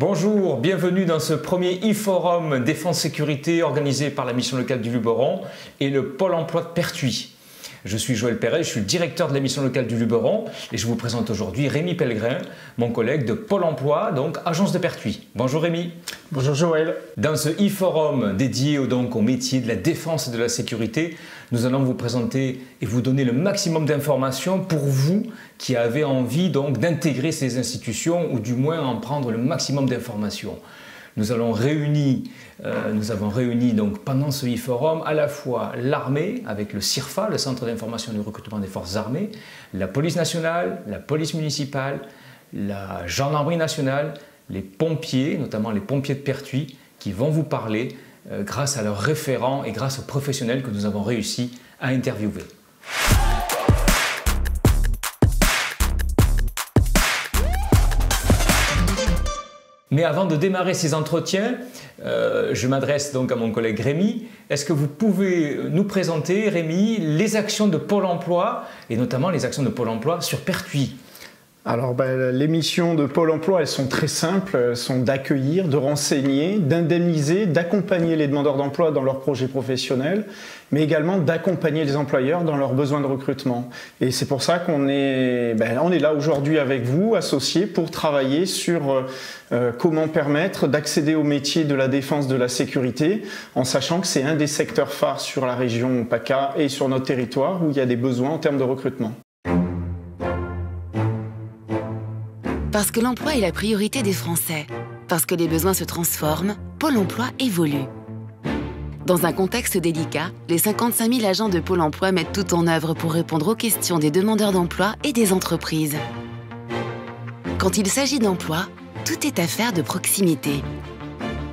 Bonjour, bienvenue dans ce premier e-forum Défense Sécurité organisé par la mission locale du Luberon et le Pôle emploi de Pertuis. Je suis Joël Perret, je suis le directeur de la mission locale du Luberon et je vous présente aujourd'hui Rémi Pellegrin, mon collègue de Pôle emploi, donc agence de Pertuis. Bonjour Rémi. Bonjour Joël. Dans ce e-forum dédié au métier de la défense et de la sécurité, nous allons vous présenter et vous donner le maximum d'informations pour vous qui avez envie d'intégrer ces institutions ou du moins en prendre le maximum d'informations. Nous avons réuni donc pendant ce e-forum à la fois l'armée avec le CIRFA, le Centre d'information et du recrutement des forces armées, la police nationale, la police municipale, la gendarmerie nationale, les pompiers, notamment les pompiers de Pertuis, qui vont vous parler grâce à leurs référents et grâce aux professionnels que nous avons réussi à interviewer. Mais avant de démarrer ces entretiens, je m'adresse donc à mon collègue Rémi. Est-ce que vous pouvez nous présenter, Rémi, les actions de Pôle emploi et notamment les actions de Pôle emploi sur Pertuis ? Alors, les missions de Pôle emploi, elles sont très simples, elles sont d'accueillir, de renseigner, d'indemniser, d'accompagner les demandeurs d'emploi dans leurs projets professionnels, mais également d'accompagner les employeurs dans leurs besoins de recrutement. Et c'est pour ça qu'on est là aujourd'hui avec vous, associés, pour travailler sur comment permettre d'accéder au métier de la défense, de la sécurité, en sachant que c'est un des secteurs phares sur la région PACA et sur notre territoire où il y a des besoins en termes de recrutement. Parce que l'emploi est la priorité des Français, parce que les besoins se transforment, Pôle emploi évolue. Dans un contexte délicat, les 55 000 agents de Pôle emploi mettent tout en œuvre pour répondre aux questions des demandeurs d'emploi et des entreprises. Quand il s'agit d'emploi, tout est affaire de proximité.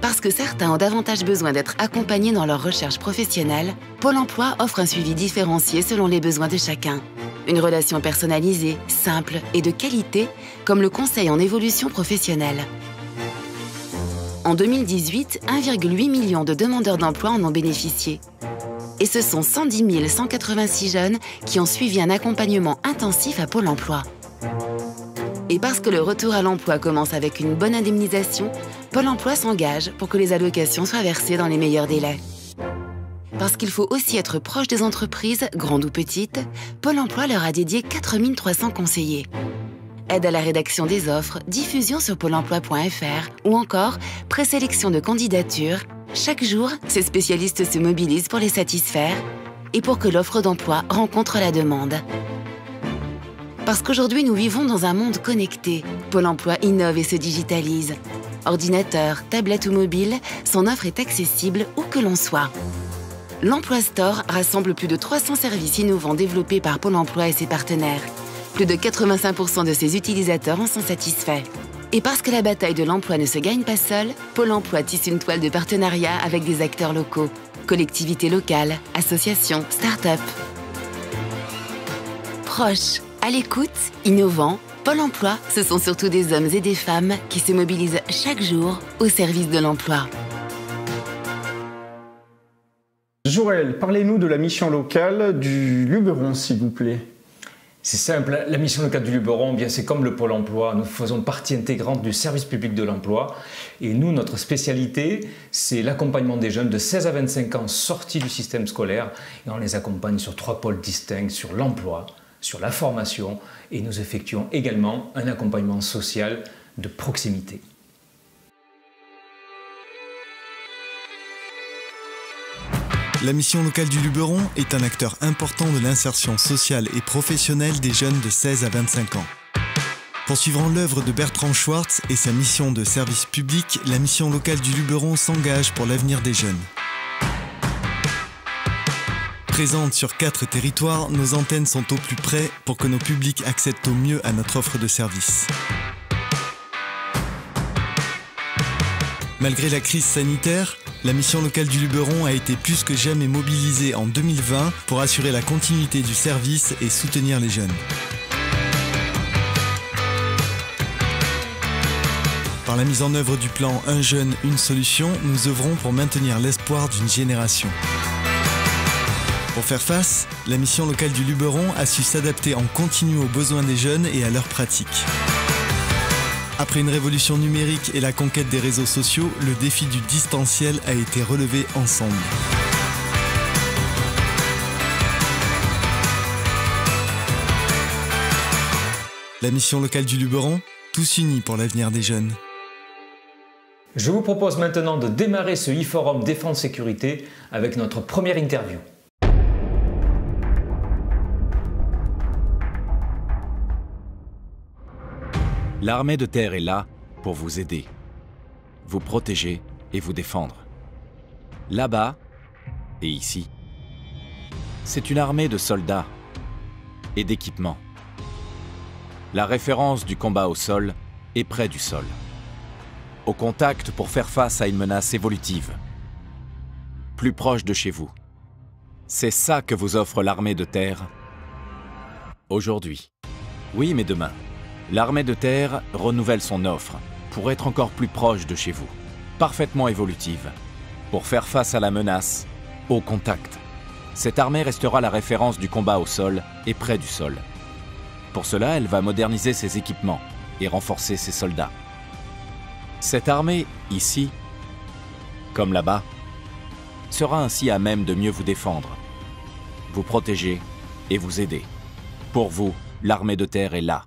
Parce que certains ont davantage besoin d'être accompagnés dans leur recherche professionnelle, Pôle emploi offre un suivi différencié selon les besoins de chacun. Une relation personnalisée, simple et de qualité, comme le conseil en évolution professionnelle. En 2018, 1,8 million de demandeurs d'emploi en ont bénéficié. Et ce sont 110 186 jeunes qui ont suivi un accompagnement intensif à Pôle emploi. Et parce que le retour à l'emploi commence avec une bonne indemnisation, Pôle emploi s'engage pour que les allocations soient versées dans les meilleurs délais. Parce qu'il faut aussi être proche des entreprises, grandes ou petites, Pôle emploi leur a dédié 4 300 conseillers. Aide à la rédaction des offres, diffusion sur pôle emploi.fr ou encore présélection de candidatures. Chaque jour, ces spécialistes se mobilisent pour les satisfaire et pour que l'offre d'emploi rencontre la demande. Parce qu'aujourd'hui, nous vivons dans un monde connecté. Pôle emploi innove et se digitalise. Ordinateur, tablette ou mobile, son offre est accessible où que l'on soit. L'Emploi Store rassemble plus de 300 services innovants développés par Pôle emploi et ses partenaires. Plus de 85% de ses utilisateurs en sont satisfaits. Et parce que la bataille de l'emploi ne se gagne pas seule, Pôle emploi tisse une toile de partenariat avec des acteurs locaux, collectivités locales, associations, start-up. Proches, à l'écoute, innovants, Pôle emploi, ce sont surtout des hommes et des femmes qui se mobilisent chaque jour au service de l'emploi. Joël, parlez-nous de la mission locale du Luberon, s'il vous plaît. C'est simple, la mission locale du Luberon, c'est comme le Pôle emploi. Nous faisons partie intégrante du service public de l'emploi. Et nous, notre spécialité, c'est l'accompagnement des jeunes de 16 à 25 ans sortis du système scolaire. Et on les accompagne sur 3 pôles distincts, sur l'emploi, sur la formation. Et nous effectuons également un accompagnement social de proximité. La mission locale du Luberon est un acteur important de l'insertion sociale et professionnelle des jeunes de 16 à 25 ans. Poursuivant l'œuvre de Bertrand Schwartz et sa mission de service public, la mission locale du Luberon s'engage pour l'avenir des jeunes. Présentes sur 4 territoires, nos antennes sont au plus près pour que nos publics accèdent au mieux à notre offre de services. Malgré la crise sanitaire, la mission locale du Luberon a été plus que jamais mobilisée en 2020 pour assurer la continuité du service et soutenir les jeunes. Par la mise en œuvre du plan Un jeune, une solution, nous œuvrons pour maintenir l'espoir d'une génération. Pour faire face, la mission locale du Luberon a su s'adapter en continu aux besoins des jeunes et à leurs pratiques. Après une révolution numérique et la conquête des réseaux sociaux, le défi du distanciel a été relevé ensemble. La mission locale du Luberon, tous unis pour l'avenir des jeunes. Je vous propose maintenant de démarrer ce e-forum Défense-Sécurité avec notre première interview. L'armée de terre est là pour vous aider, vous protéger et vous défendre. Là-bas et ici, c'est une armée de soldats et d'équipements. La référence du combat au sol est près du sol, au contact pour faire face à une menace évolutive, plus proche de chez vous. C'est ça que vous offre l'armée de terre aujourd'hui. Oui, mais demain. L'armée de terre renouvelle son offre pour être encore plus proche de chez vous, parfaitement évolutive, pour faire face à la menace, au contact. Cette armée restera la référence du combat au sol et près du sol. Pour cela, elle va moderniser ses équipements et renforcer ses soldats. Cette armée, ici, comme là-bas, sera ainsi à même de mieux vous défendre, vous protéger et vous aider. Pour vous, l'armée de terre est là.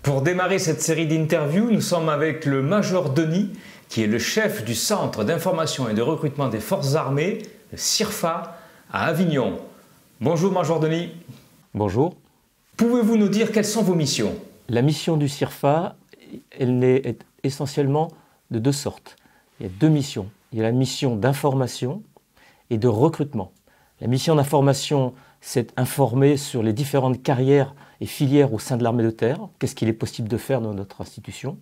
Pour démarrer cette série d'interviews, nous sommes avec le Major Denis, qui est le chef du Centre d'information et de recrutement des forces armées, le CIRFA, à Avignon. Bonjour Major Denis. Bonjour. Pouvez-vous nous dire quelles sont vos missions? La mission du CIRFA, elle est essentiellement de deux sortes. Il y a deux missions. Il y a la mission d'information et de recrutement. La mission d'information, c'est informer sur les différentes carrières et filières au sein de l'armée de terre, qu'est-ce qu'il est possible de faire dans notre institution.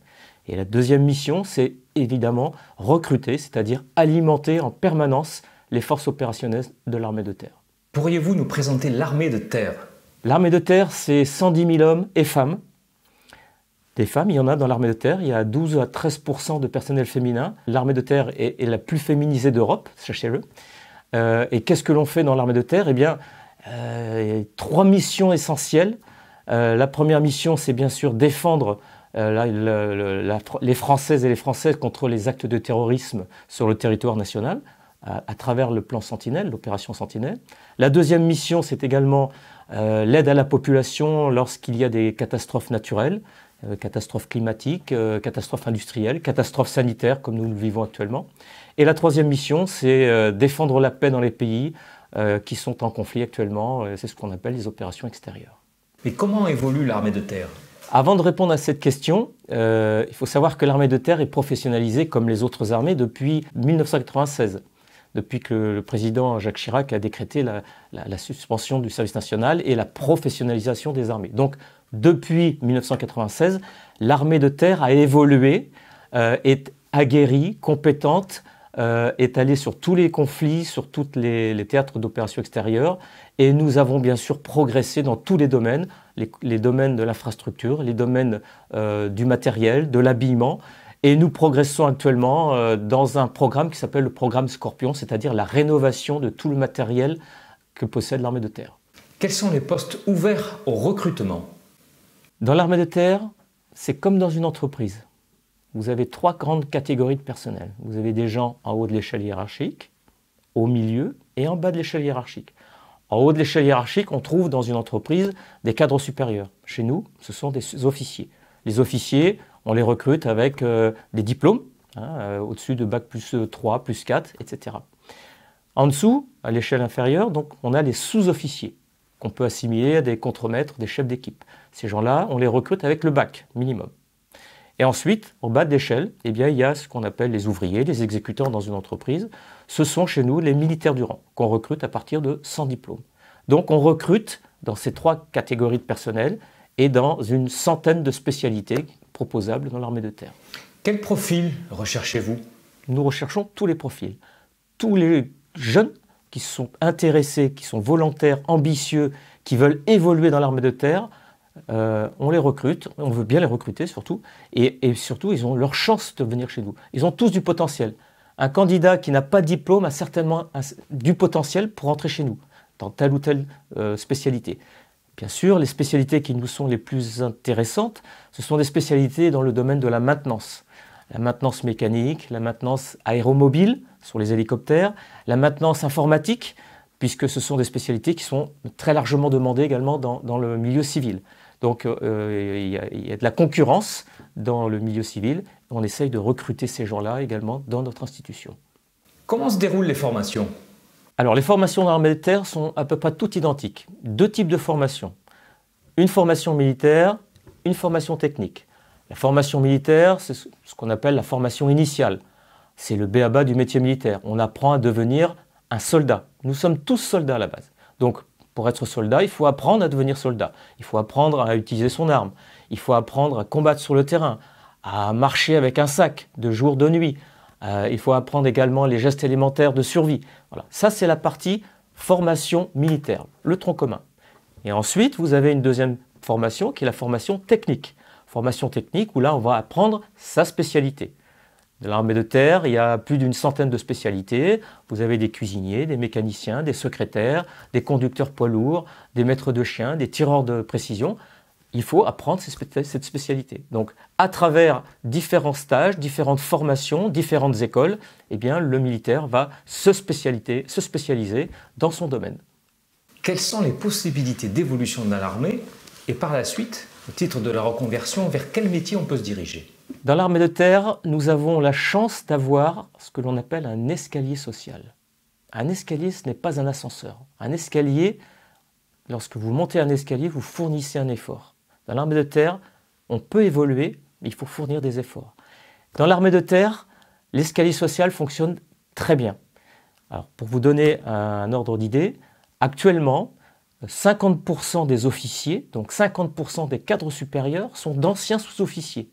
Et la deuxième mission, c'est évidemment recruter, c'est-à-dire alimenter en permanence les forces opérationnelles de l'armée de terre. Pourriez-vous nous présenter l'armée de terre? L'armée de terre, c'est 110 000 hommes et femmes. Des femmes, il y en a dans l'armée de terre, il y a 12 à 13% de personnel féminin. L'armée de terre est la plus féminisée d'Europe, sachez-le. Et qu'est-ce que l'on fait dans l'armée de terre? Eh bien, trois missions essentielles. La première mission, c'est bien sûr défendre les Françaises et les Français contre les actes de terrorisme sur le territoire national, à travers le plan Sentinelle, l'opération Sentinelle. La deuxième mission, c'est également l'aide à la population lorsqu'il y a des catastrophes naturelles, catastrophes climatiques, catastrophes industrielles, catastrophes sanitaires, comme nous le vivons actuellement. Et la troisième mission, c'est défendre la paix dans les pays qui sont en conflit actuellement. C'est ce qu'on appelle les opérations extérieures. Et comment évolue l'armée de terre? Avant de répondre à cette question, il faut savoir que l'armée de terre est professionnalisée comme les autres armées depuis 1996, depuis que le président Jacques Chirac a décrété la suspension du service national et la professionnalisation des armées. Donc, depuis 1996, l'armée de terre a évolué, est aguerrie, compétente, est allée sur tous les conflits, sur tous les théâtres d'opérations extérieures, et nous avons bien sûr progressé dans tous les domaines, les domaines de l'infrastructure, les domaines du matériel, de l'habillement, et nous progressons actuellement dans un programme qui s'appelle le programme Scorpion, c'est-à-dire la rénovation de tout le matériel que possède l'armée de terre. Quels sont les postes ouverts au recrutement? Dans l'armée de terre, c'est comme dans une entreprise. Vous avez trois grandes catégories de personnel. Vous avez des gens en haut de l'échelle hiérarchique, au milieu et en bas de l'échelle hiérarchique. En haut de l'échelle hiérarchique, on trouve dans une entreprise des cadres supérieurs. Chez nous, ce sont des officiers. Les officiers, on les recrute avec des diplômes, au-dessus de Bac plus 3, plus 4, etc. En dessous, à l'échelle inférieure, donc, on a les sous-officiers, qu'on peut assimiler à des contremaîtres, des chefs d'équipe. Ces gens-là, on les recrute avec le bac minimum. Et ensuite, au bas de l'échelle, eh bien, il y a ce qu'on appelle les ouvriers, les exécutants dans une entreprise. Ce sont chez nous les militaires du rang, qu'on recrute à partir de 100 diplômes. Donc on recrute dans ces trois catégories de personnel et dans une centaine de spécialités proposables dans l'armée de terre. Quel profil recherchez-vous? Nous recherchons tous les profils. Tous les jeunes qui sont intéressés, qui sont volontaires, ambitieux, qui veulent évoluer dans l'armée de terre, on les recrute, on veut bien les recruter surtout, et surtout ils ont leur chance de venir chez nous. Ils ont tous du potentiel. Un candidat qui n'a pas de diplôme a certainement du potentiel pour entrer chez nous, dans telle ou telle spécialité. Bien sûr, les spécialités qui nous sont les plus intéressantes, ce sont des spécialités dans le domaine de la maintenance. La maintenance mécanique, la maintenance aéromobile sur les hélicoptères, la maintenance informatique, puisque ce sont des spécialités qui sont très largement demandées également dans le milieu civil. Donc il y a de la concurrence dans le milieu civil. On essaye de recruter ces gens-là également dans notre institution. Comment se déroulent les formations ? Alors les formations dans l'armée de terre sont à peu près toutes identiques. 2 types de formations. Une formation militaire, une formation technique. La formation militaire, c'est ce qu'on appelle la formation initiale. C'est le b.a.-ba du métier militaire. On apprend à devenir un soldat. Nous sommes tous soldats à la base. Donc, pour être soldat, il faut apprendre à devenir soldat. Il faut apprendre à utiliser son arme. Il faut apprendre à combattre sur le terrain, à marcher avec un sac de jour, de nuit. Il faut apprendre également les gestes élémentaires de survie. Voilà. Ça, c'est la partie formation militaire, le tronc commun. Et ensuite, vous avez une deuxième formation qui est la formation technique. Formation technique où là, on va apprendre sa spécialité. Dans l'armée de terre, il y a plus d'une centaine de spécialités. Vous avez des cuisiniers, des mécaniciens, des secrétaires, des conducteurs poids lourds, des maîtres de chiens, des tireurs de précision. Il faut apprendre cette spécialité. Donc, à travers différents stages, différentes formations, différentes écoles, eh bien, le militaire va se spécialiser dans son domaine. Quelles sont les possibilités d'évolution dans l'armée et par la suite, au titre de la reconversion, vers quel métier on peut se diriger ? Dans l'armée de terre, nous avons la chance d'avoir ce que l'on appelle un escalier social. Un escalier, ce n'est pas un ascenseur. Un escalier, lorsque vous montez un escalier, vous fournissez un effort. Dans l'armée de terre, on peut évoluer, mais il faut fournir des efforts. Dans l'armée de terre, l'escalier social fonctionne très bien. Alors, pour vous donner un ordre d'idée, actuellement, 50% des officiers, donc 50% des cadres supérieurs, sont d'anciens sous-officiers.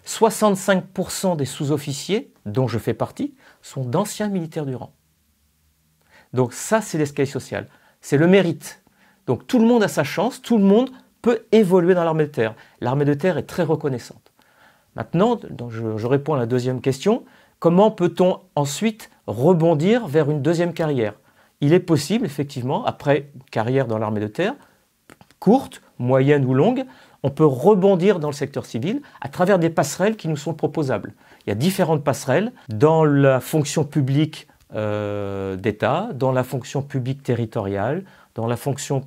65% des sous-officiers, dont je fais partie, sont d'anciens militaires du rang. Donc ça, c'est l'escalier social. C'est le mérite. Donc tout le monde a sa chance, tout le monde peut évoluer dans l'armée de terre. L'armée de terre est très reconnaissante. Maintenant, je réponds à la deuxième question. Comment peut-on ensuite rebondir vers une deuxième carrière ? Il est possible, effectivement, après une carrière dans l'armée de terre, courte, moyenne ou longue, on peut rebondir dans le secteur civil à travers des passerelles qui nous sont proposables. Il y a différentes passerelles dans la fonction publique d'État, dans la fonction publique territoriale, dans la fonction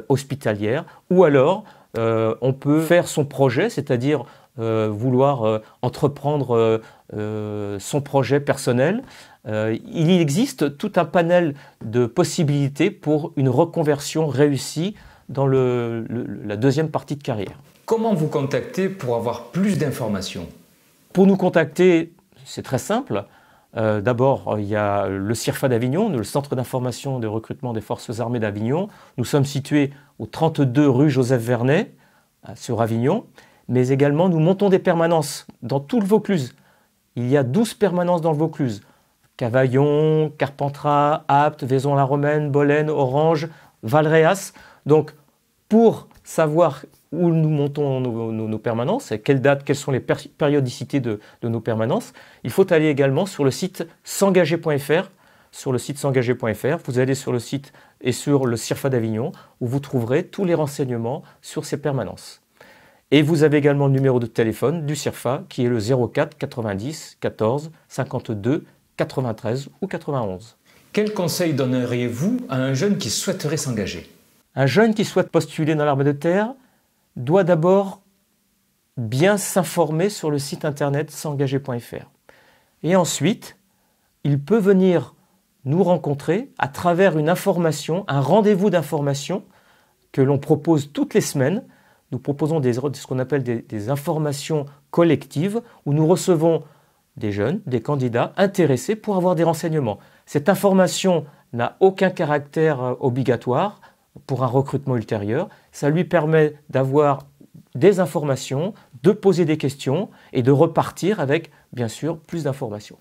hospitalière, ou alors on peut faire son projet, c'est-à-dire vouloir entreprendre son projet personnel. Il existe tout un panel de possibilités pour une reconversion réussie dans la deuxième partie de carrière. Comment vous contacter pour avoir plus d'informations ? Pour nous contacter, c'est très simple. D'abord, il y a le CIRFA d'Avignon, le Centre d'information et de recrutement des forces armées d'Avignon. Nous sommes situés au 32 rue Joseph Vernet, sur Avignon. Mais également, nous montons des permanences dans tout le Vaucluse. Il y a 12 permanences dans le Vaucluse. Cavaillon, Carpentras, Apt, Vaison-la-Romaine, Bolène, Orange, Valréas. Donc, pour savoir où nous montons nos permanences et quelles sont les périodicités de nos permanences, il faut aller également sur le site s'engager.fr. Sur le site s'engager.fr, vous allez sur le site et sur le CIRFA d'Avignon où vous trouverez tous les renseignements sur ces permanences. Et vous avez également le numéro de téléphone du CIRFA qui est le 04 90 14 52 93 ou 91. Quel conseil donneriez-vous à un jeune qui souhaiterait s'engager ? Un jeune qui souhaite postuler dans l'armée de terre doit d'abord bien s'informer sur le site internet s'engager.fr. Et ensuite, il peut venir nous rencontrer à travers une information, un rendez-vous d'information que l'on propose toutes les semaines. Nous proposons ce qu'on appelle des informations collectives où nous recevons des jeunes, des candidats intéressés pour avoir des renseignements. Cette information n'a aucun caractère obligatoire pour un recrutement ultérieur. Ça lui permet d'avoir des informations, de poser des questions et de repartir avec, bien sûr, plus d'informations.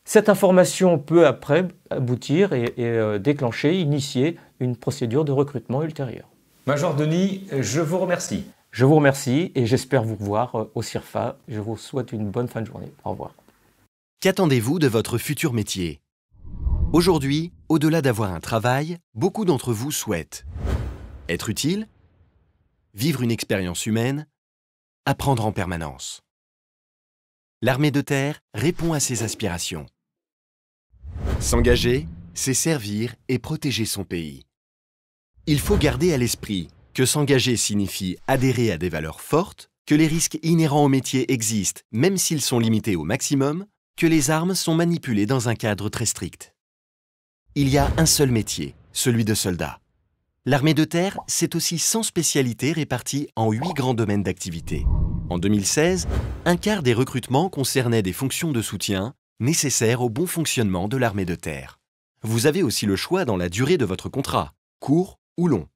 Cette information peut après aboutir et déclencher, initier une procédure de recrutement ultérieure. Major Denis, je vous remercie. Je vous remercie et j'espère vous revoir au CIRFA. Je vous souhaite une bonne fin de journée. Au revoir. Qu'attendez-vous de votre futur métier ? Aujourd'hui, au-delà d'avoir un travail, beaucoup d'entre vous souhaitent être utile, vivre une expérience humaine, apprendre en permanence. L'armée de terre répond à ces aspirations. S'engager, c'est servir et protéger son pays. Il faut garder à l'esprit que s'engager signifie adhérer à des valeurs fortes, que les risques inhérents au métier existent, même s'ils sont limités au maximum, que les armes sont manipulées dans un cadre très strict. Il y a un seul métier, celui de soldat. L'armée de terre, c'est aussi 100 spécialités réparties en 8 grands domaines d'activité. En 2016, un quart des recrutements concernaient des fonctions de soutien nécessaires au bon fonctionnement de l'armée de terre. Vous avez aussi le choix dans la durée de votre contrat, court ou long.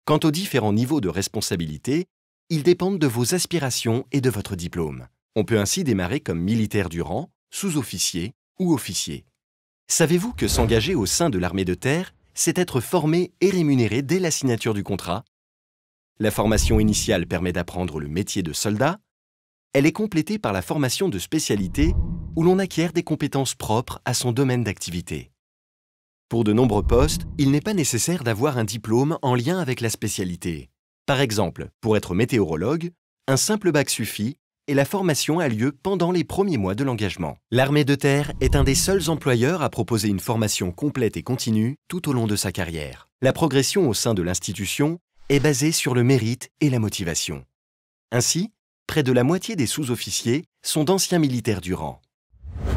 Quant aux différents niveaux de responsabilité, ils dépendent de vos aspirations et de votre diplôme. On peut ainsi démarrer comme militaire du rang, sous-officier ou officier. Savez-vous que s'engager au sein de l'armée de terre, c'est être formé et rémunéré dès la signature du contrat? La formation initiale permet d'apprendre le métier de soldat. Elle est complétée par la formation de spécialité où l'on acquiert des compétences propres à son domaine d'activité. Pour de nombreux postes, il n'est pas nécessaire d'avoir un diplôme en lien avec la spécialité. Par exemple, pour être météorologue, un simple bac suffit et la formation a lieu pendant les premiers mois de l'engagement. L'armée de terre est un des seuls employeurs à proposer une formation complète et continue tout au long de sa carrière. La progression au sein de l'institution est basée sur le mérite et la motivation. Ainsi, près de la moitié des sous-officiers sont d'anciens militaires du rang.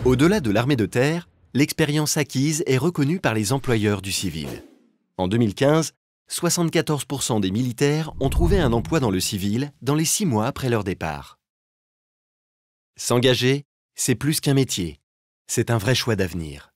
Au-delà de l'armée de terre, l'expérience acquise est reconnue par les employeurs du civil. En 2015, 74% des militaires ont trouvé un emploi dans le civil dans les 6 mois après leur départ. S'engager, c'est plus qu'un métier, c'est un vrai choix d'avenir.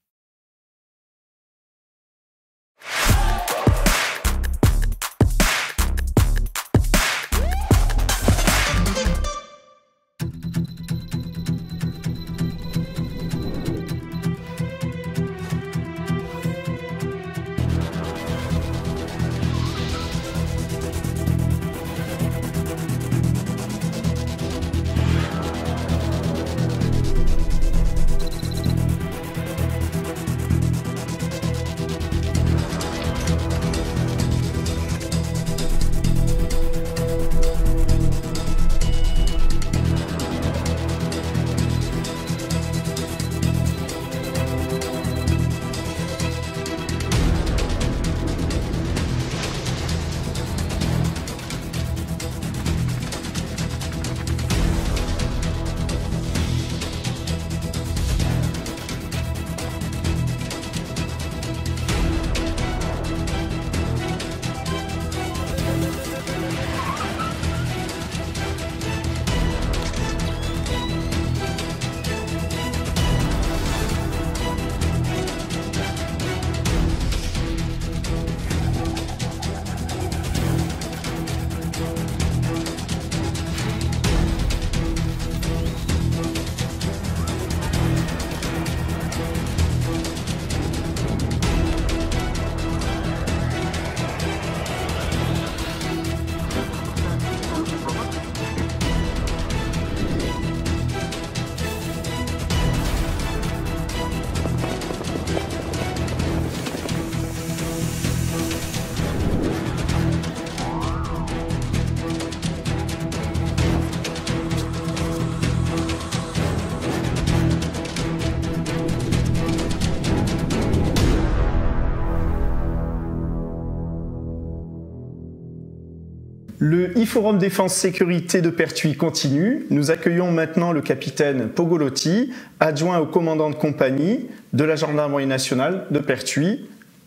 Le e-Forum Défense Sécurité de Pertuis continue. Nous accueillons maintenant le capitaine Pogolotti, adjoint au commandant de compagnie de la Gendarmerie nationale de Pertuis.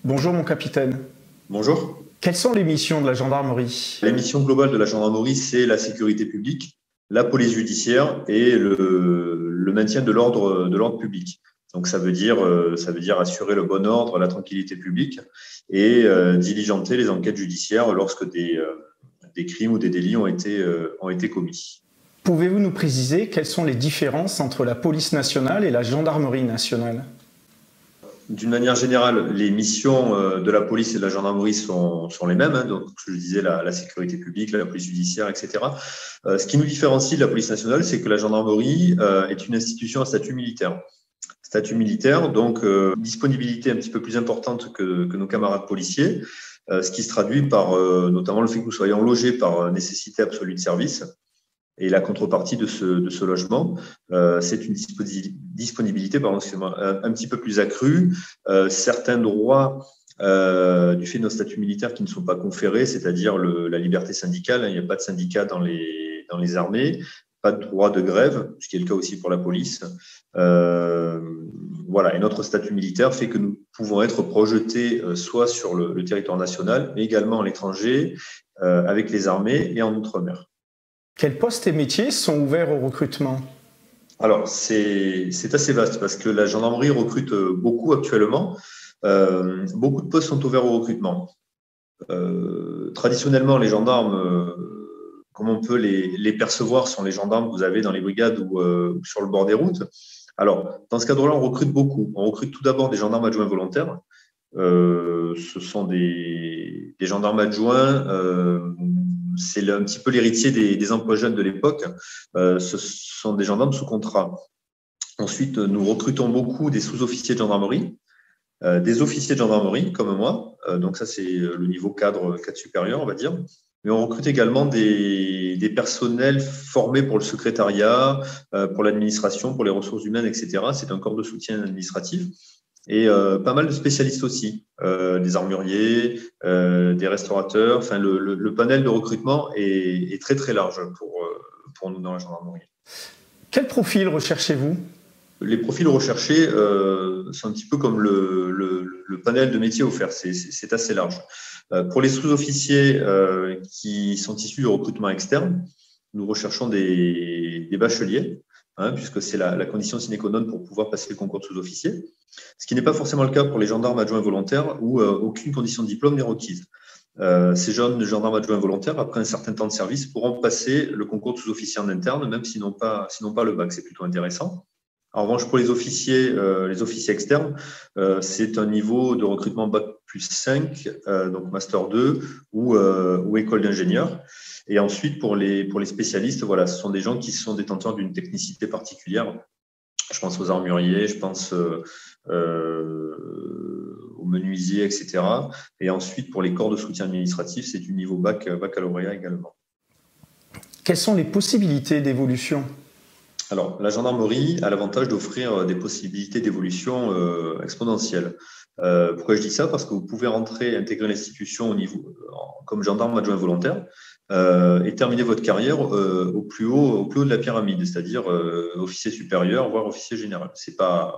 Bonjour mon capitaine. Bonjour. Quelles sont les missions de la gendarmerie? La mission globale de la gendarmerie, c'est la sécurité publique, la police judiciaire et le maintien de l'ordre public. Donc ça veut dire assurer le bon ordre, la tranquillité publique et diligenter les enquêtes judiciaires lorsque des crimes ou des délits ont été commis. Pouvez-vous nous préciser quelles sont les différences entre la police nationale et la gendarmerie nationale? D'une manière générale, les missions de la police et de la gendarmerie sont les mêmes. Donc, je disais, la sécurité publique, la police judiciaire, etc. Ce qui nous différencie de la police nationale, c'est que la gendarmerie est une institution à statut militaire. Statut militaire, donc disponibilité un petit peu plus importante que nos camarades policiers. ce qui se traduit par notamment le fait que nous soyons logés par nécessité absolue de service. Et la contrepartie de ce logement, c'est une disponibilité un petit peu plus accrue. Certains droits du fait de nos statuts militaires qui ne sont pas conférés, c'est-à-dire la liberté syndicale, il n'y a pas de syndicat dans les armées, pas de droit de grève, ce qui est le cas aussi pour la police. Voilà, et notre statut militaire fait que nous pouvons être projetés soit sur le territoire national, mais également à l'étranger, avec les armées et en outre-mer. Quels postes et métiers sont ouverts au recrutement ? Alors, c'est assez vaste parce que la gendarmerie recrute beaucoup actuellement. Beaucoup de postes sont ouverts au recrutement. Traditionnellement, les gendarmes, comme on peut les percevoir, sont les gendarmes que vous avez dans les brigades ou sur le bord des routes. Alors, dans ce cadre-là, on recrute beaucoup. On recrute tout d'abord des gendarmes adjoints volontaires. Ce sont des gendarmes adjoints. C'est un petit peu l'héritier des emplois jeunes de l'époque. Ce sont des gendarmes sous contrat. Ensuite, nous recrutons beaucoup des sous-officiers de gendarmerie, des officiers de gendarmerie comme moi. Donc ça, c'est le niveau cadre supérieur, on va dire. Mais on recrute également des personnels formés pour le secrétariat, pour l'administration, pour les ressources humaines, etc. C'est un corps de soutien administratif. Et pas mal de spécialistes aussi, des armuriers, des restaurateurs. Enfin, le panel de recrutement est très très large pour nous dans la gendarmerie. Quel profil recherchez-vous ? Les profils recherchés sont un petit peu comme le panel de métiers offert, c'est assez large. Pour les sous-officiers qui sont issus du recrutement externe, nous recherchons des bacheliers, puisque c'est la condition sine qua non pour pouvoir passer le concours de sous-officier, ce qui n'est pas forcément le cas pour les gendarmes adjoints volontaires où aucune condition de diplôme n'est requise. Ces jeunes gendarmes adjoints volontaires, après un certain temps de service, pourront passer le concours de sous-officier en interne, même s'ils n'ont pas le bac, c'est plutôt intéressant. En revanche, pour les officiers externes, c'est un niveau de recrutement Bac plus 5, donc Master 2 ou école d'ingénieur. Et ensuite, pour les spécialistes, voilà, ce sont des gens qui sont détenteurs d'une technicité particulière. Je pense aux armuriers, je pense aux menuisiers, etc. Et ensuite, pour les corps de soutien administratif, c'est du niveau baccalauréat également. Quelles sont les possibilités d'évolution ? Alors, la gendarmerie a l'avantage d'offrir des possibilités d'évolution exponentielles. Pourquoi je dis ça ? Parce que vous pouvez intégrer l'institution comme gendarme adjoint volontaire et terminer votre carrière au plus haut de la pyramide, c'est-à-dire officier supérieur, voire officier général. C'est pas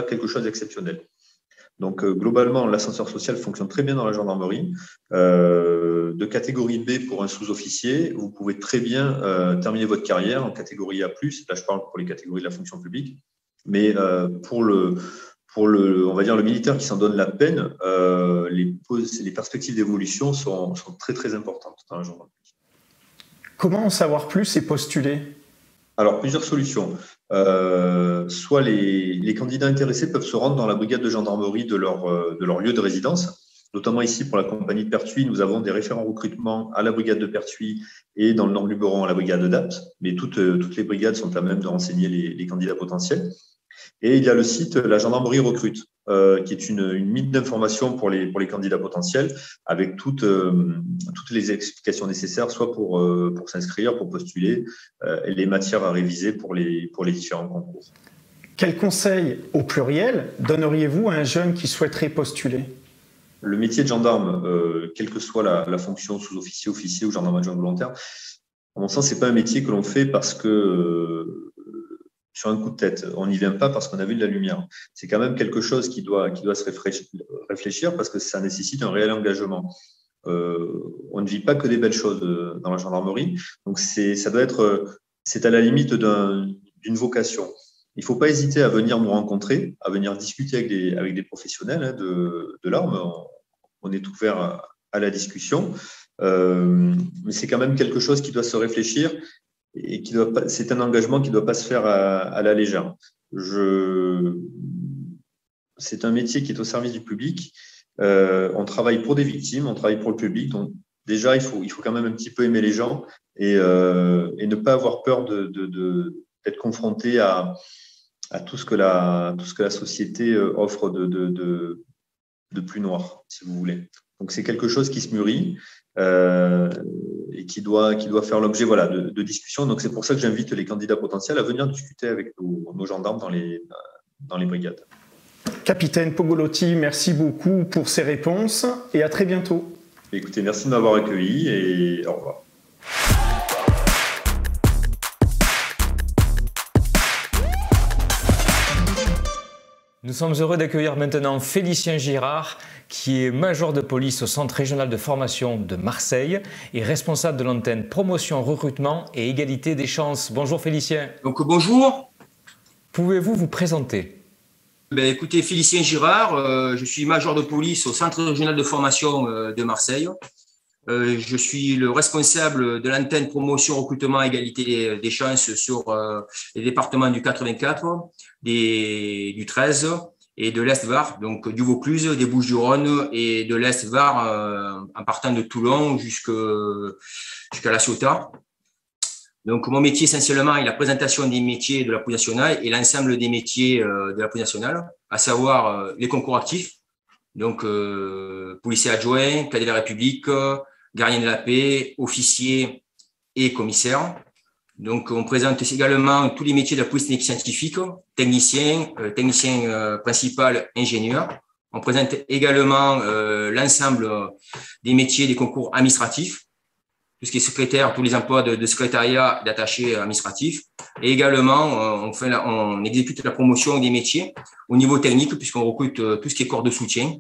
quelque chose d'exceptionnel. Donc, globalement, l'ascenseur social fonctionne très bien dans la gendarmerie. De catégorie B pour un sous-officier, vous pouvez très bien terminer votre carrière en catégorie A+. Là, je parle pour les catégories de la fonction publique. Mais pour on va dire le militaire qui s'en donne la peine, les perspectives d'évolution sont très, très importantes dans la gendarmerie. Comment en savoir plus et postuler ? Alors, plusieurs solutions. Soit les candidats intéressés peuvent se rendre dans la brigade de gendarmerie de leur lieu de résidence. Notamment ici, pour la compagnie de Pertuis, nous avons des référents recrutement à la brigade de Pertuis et dans le nord du Luberon à la brigade d'Apt. Mais toutes les brigades sont à même de renseigner les candidats potentiels. Et il y a le site La Gendarmerie Recrute, qui est une mine d'informations pour les candidats potentiels, avec toutes les explications nécessaires, soit pour s'inscrire, pour postuler, et les matières à réviser pour les différents concours. Quel conseil, au pluriel, donneriez-vous à un jeune qui souhaiterait postuler ? Le métier de gendarme, quelle que soit la fonction, sous-officier, officier ou gendarme adjoint volontaire, à mon sens, ce n'est pas un métier que l'on fait parce que sur un coup de tête. On n'y vient pas parce qu'on a vu de la lumière. C'est quand même quelque chose qui doit se réfléchir parce que ça nécessite un réel engagement. On ne vit pas que des belles choses dans la gendarmerie. Donc, c'est à la limite d'une vocation. Il ne faut pas hésiter à venir nous rencontrer, à venir discuter avec des professionnels de l'arme. On est ouvert à la discussion. Mais c'est quand même quelque chose qui doit se réfléchir et c'est un engagement qui ne doit pas se faire à la légère. C'est un métier qui est au service du public. On travaille pour des victimes, on travaille pour le public. Donc déjà, il faut quand même un petit peu aimer les gens et ne pas avoir peur d'être confronté à tout ce que la société offre plus noir, si vous voulez. Donc, c'est quelque chose qui se mûrit et qui doit faire l'objet de discussions. Donc, c'est pour ça que j'invite les candidats potentiels à venir discuter avec nos gendarmes dans les brigades. Capitaine Pogolotti, merci beaucoup pour ces réponses et à très bientôt. Écoutez, merci de m'avoir accueilli et au revoir. Nous sommes heureux d'accueillir maintenant Félicien Girard, qui est major de police au Centre régional de formation de Marseille et responsable de l'antenne promotion, recrutement et égalité des chances. Bonjour Félicien. Donc bonjour. Pouvez-vous vous présenter ? Écoutez, Félicien Girard, je suis major de police au Centre régional de formation de Marseille. Je suis le responsable de l'antenne promotion, recrutement et égalité des chances sur les départements du 84, du 13 et de l'Est Var, donc du Vaucluse, des Bouches-du-Rhône et de l'Est Var en partant de Toulon jusqu'à La Ciotat. Donc, mon métier, essentiellement, est la présentation des métiers de la police nationale et l'ensemble des métiers de la police nationale, à savoir les concours actifs, donc policier adjoint, cadet de la République, gardien de la paix, officier et commissaire. Donc, on présente également tous les métiers de la police technique scientifique, technicien principal, ingénieur. On présente également l'ensemble des métiers des concours administratifs, tout ce qui est secrétaire, tous les emplois de secrétariat, d'attaché administratif. Et également, on exécute la promotion des métiers au niveau technique, puisqu'on recrute tout ce qui est corps de soutien,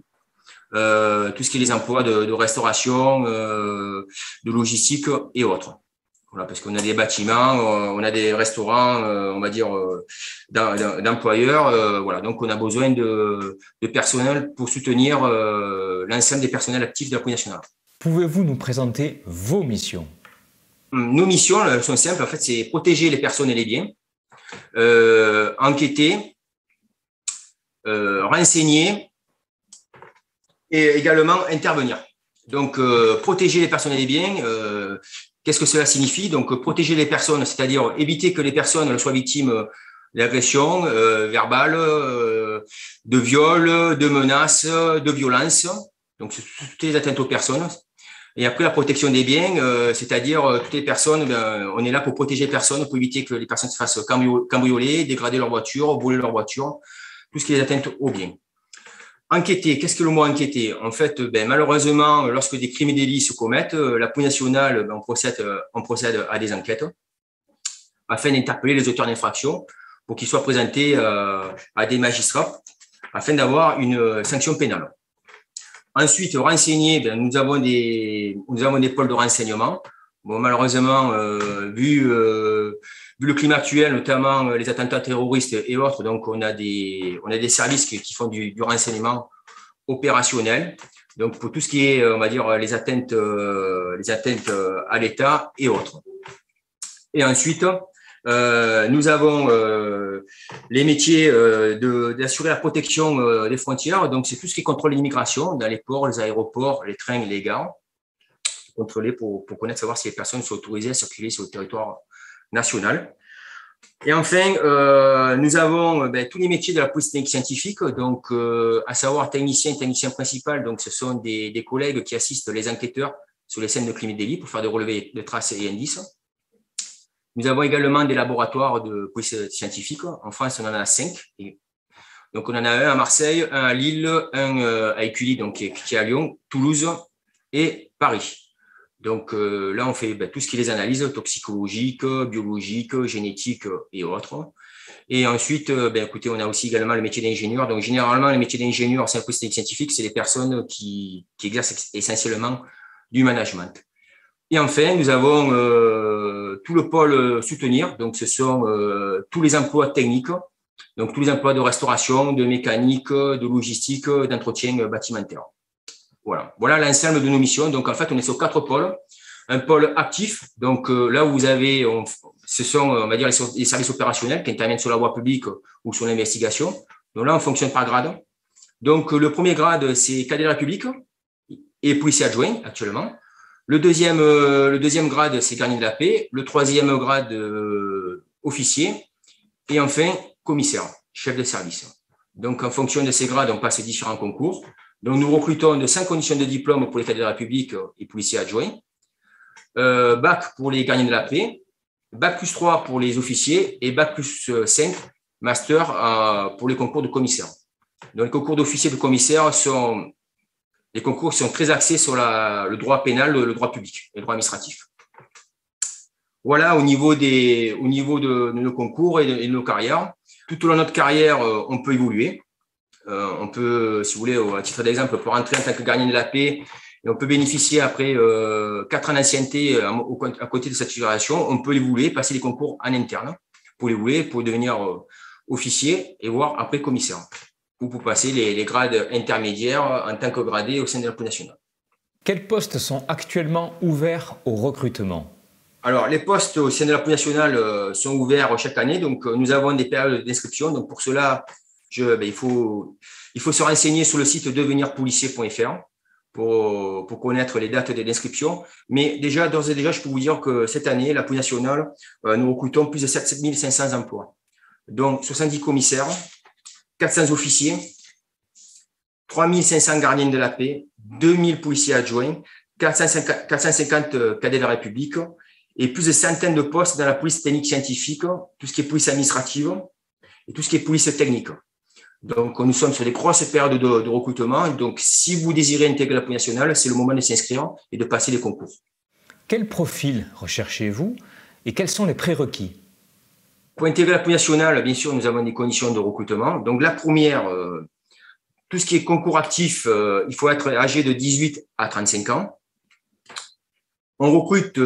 tout ce qui est les emplois de restauration, de logistique et autres. Voilà, parce qu'on a des bâtiments, on a des restaurants, on va dire, d'employeurs. Voilà, donc on a besoin de personnel pour soutenir l'ensemble des personnels actifs de la police nationale. Pouvez-vous nous présenter vos missions ? Nos missions sont simples, en fait, c'est protéger les personnes et les biens, enquêter, renseigner et également intervenir. Donc, protéger les personnes et les biens, qu'est-ce que cela signifie ? Donc, protéger les personnes, c'est-à-dire éviter que les personnes soient victimes d'agressions verbales, de viols, de menaces, de violences. Donc, toutes les atteintes aux personnes. Et après, la protection des biens, c'est-à-dire toutes les personnes, on est là pour protéger les personnes, pour éviter que les personnes se fassent cambrioler, dégrader leur voiture, voler leur voiture, tout ce qui est atteinte aux biens. Enquêter, qu'est-ce que le mot enquêter ? En fait, malheureusement, lorsque des crimes et délits se commettent, la police nationale, on procède à des enquêtes afin d'interpeller les auteurs d'infractions pour qu'ils soient présentés à des magistrats afin d'avoir une sanction pénale. Ensuite, renseigner, nous avons des pôles de renseignement. Bon, malheureusement, vu le climat actuel, notamment les attentats terroristes et autres, donc on a des services qui font du renseignement opérationnel. Donc pour tout ce qui est, on va dire, les atteintes à l'État et autres. Et ensuite, nous avons les métiers d'assurer la protection des frontières. Donc, c'est tout ce qui contrôle l'immigration dans les ports, les aéroports, les trains, les gares. Contrôler pour connaître, savoir si les personnes sont autorisées à circuler sur le territoire national. Et enfin, nous avons tous les métiers de la police technique scientifique, donc à savoir technicien principal. Donc, ce sont des collègues qui assistent les enquêteurs sur les scènes de crimes et délits pour faire des relevés de traces et indices. Nous avons également des laboratoires de police scientifique. En France, on en a 5. Donc, on en a un à Marseille, un à Lille, un à Écully, donc qui est à Lyon, Toulouse et Paris. Donc, là, on fait tout ce qui est les analyses toxicologiques, biologiques, génétiques et autres. Et ensuite, écoutez, on a aussi également le métier d'ingénieur. Donc, généralement, le métier d'ingénieur, c'est un police technique scientifique, c'est les personnes qui exercent essentiellement du management. Et enfin, nous avons tout le pôle soutenir. Donc, ce sont tous les emplois techniques, donc tous les emplois de restauration, de mécanique, de logistique, d'entretien bâtimentaire. Voilà l'ensemble de nos missions. Donc, en fait, on est sur 4 pôles. Un pôle actif, donc là où vous avez, ce sont, on va dire, les services opérationnels qui interviennent sur la voie publique ou sur l'investigation. Donc là, on fonctionne par grade. Donc, le premier grade, c'est cadet de la République et policier adjoint actuellement. Le deuxième grade, c'est gardien de la paix. Le troisième grade, officier. Et enfin, commissaire, chef de service. Donc, en fonction de ces grades, on passe différents concours. Donc, nous recrutons de 5 conditions de diplôme pour les cadets de la République et policiers adjoints. Bac pour les gardiens de la paix, Bac plus 3 pour les officiers et Bac plus 5, master pour les concours de commissaires. Donc, les concours d'officiers et de commissaires sont très axés sur le droit pénal, le droit public et le droit administratif. Voilà au niveau de nos concours et de nos carrières. Tout au long de notre carrière, on peut évoluer. On peut, si vous voulez, à titre d'exemple, on peut rentrer en tant que gardien de la paix et on peut bénéficier après 4 ans d'ancienneté à côté de cette titularisation. On peut évoluer, passer les concours en interne pour évoluer, pour devenir officier et voire après commissaire. Ou pour passer les grades intermédiaires en tant que gradé au sein de la police nationale. Quels postes sont actuellement ouverts au recrutement? Alors, les postes au sein de la police nationale sont ouverts chaque année. Donc, nous avons des périodes d'inscription. Donc, pour cela, il faut se renseigner sur le site devenirpolicier.fr pour connaître les dates d'inscription. Mais déjà, d'ores et déjà, je peux vous dire que cette année, la police nationale, nous recrutons plus de 7 500 emplois. Donc, 70 commissaires, 400 officiers, 3 500 gardiens de la paix, 2000 policiers adjoints, 450 cadets de la République et plus de centaines de postes dans la police technique scientifique, tout ce qui est police administrative et tout ce qui est police technique. Donc, nous sommes sur des grosses périodes de recrutement. Donc, si vous désirez intégrer la police nationale, c'est le moment de s'inscrire et de passer les concours. Quel profil recherchez-vous et quels sont les prérequis? Pour intégrer la police nationale, bien sûr, nous avons des conditions de recrutement. Donc, la première, tout ce qui est concours actif, il faut être âgé de 18 à 35 ans. On recrute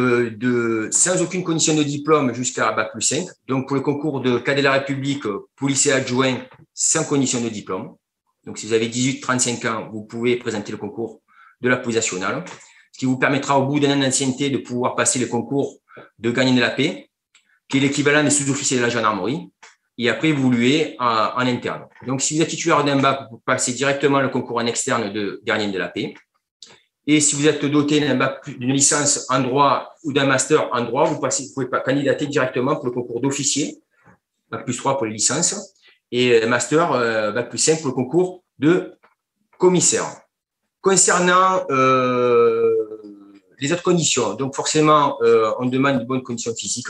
sans aucune condition de diplôme jusqu'à Bac plus 5. Donc, pour le concours de cadet de la République, policier adjoint, sans condition de diplôme. Donc, si vous avez 18-35 ans, vous pouvez présenter le concours de la police nationale, ce qui vous permettra au bout d'un an d'ancienneté de pouvoir passer le concours de gardien de la paix, qui est l'équivalent des sous-officiers de la gendarmerie, et après évoluer en interne. Donc, si vous êtes titulaire d'un bac, vous passez directement le concours en externe de gardien de la paix. Et si vous êtes doté d'une licence en droit ou d'un master en droit, vous pouvez candidater directement pour le concours d'officier, Bac plus 3 pour les licences, et master Bac plus 5 pour le concours de commissaire. Concernant les autres conditions, donc forcément, on demande de bonnes conditions physiques,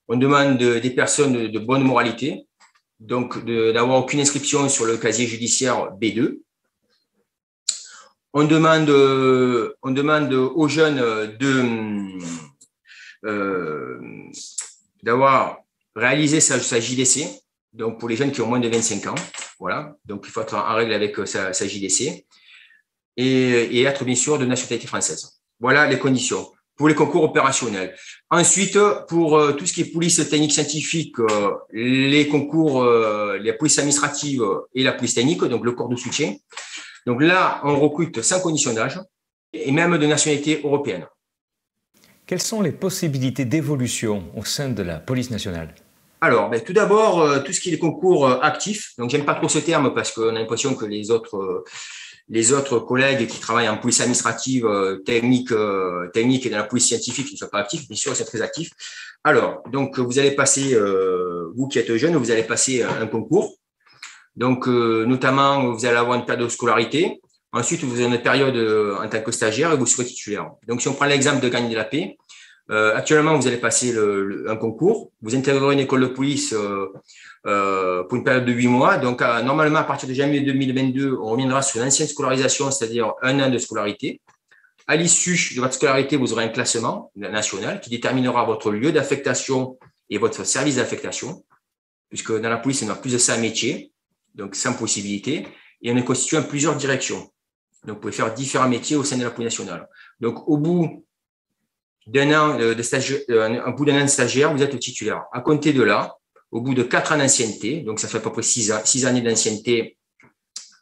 on demande des personnes de bonne moralité, donc d'avoir aucune inscription sur le casier judiciaire B2. On demande aux jeunes d'avoir réalisé sa JDC, donc pour les jeunes qui ont moins de 25 ans. Voilà, donc il faut être en règle avec sa JDC et être bien sûr de nationalité française. Voilà les conditions pour les concours opérationnels. Ensuite, pour tout ce qui est police technique scientifique, les concours, la police administrative et la police technique, donc le corps de soutien. Donc là, on recrute sans condition d'âge et même de nationalité européenne. Quelles sont les possibilités d'évolution au sein de la police nationale? Alors, tout d'abord, tout ce qui est les concours actifs. Donc, j'aime pas trop ce terme parce qu'on a l'impression que les autres collègues qui travaillent en police administrative, technique et dans la police scientifique ne sont pas actifs. Bien sûr, ils sont très actifs. Alors, donc, vous allez passer, vous qui êtes jeune, vous allez passer un concours. Donc, notamment, vous allez avoir une période de scolarité. Ensuite, vous avez une période en tant que stagiaire et vous serez titulaire. Donc, si on prend l'exemple de gardien de la paix, actuellement, vous allez passer un concours. Vous intégrerez une école de police pour une période de 8 mois. Donc, normalement, à partir de janvier 2022, on reviendra sur l'ancienne scolarisation, c'est-à-dire 1 an de scolarité. À l'issue de votre scolarité, vous aurez un classement national qui déterminera votre lieu d'affectation et votre service d'affectation, puisque dans la police, on a plus de 100 métiers. Donc, sans possibilité, et on est constitué en plusieurs directions. Donc, vous pouvez faire différents métiers au sein de la police nationale. Donc, au bout d'un an de stagiaire, vous êtes titulaire. À compter de là, au bout de 4 ans d'ancienneté, donc ça fait à peu près 6 années d'ancienneté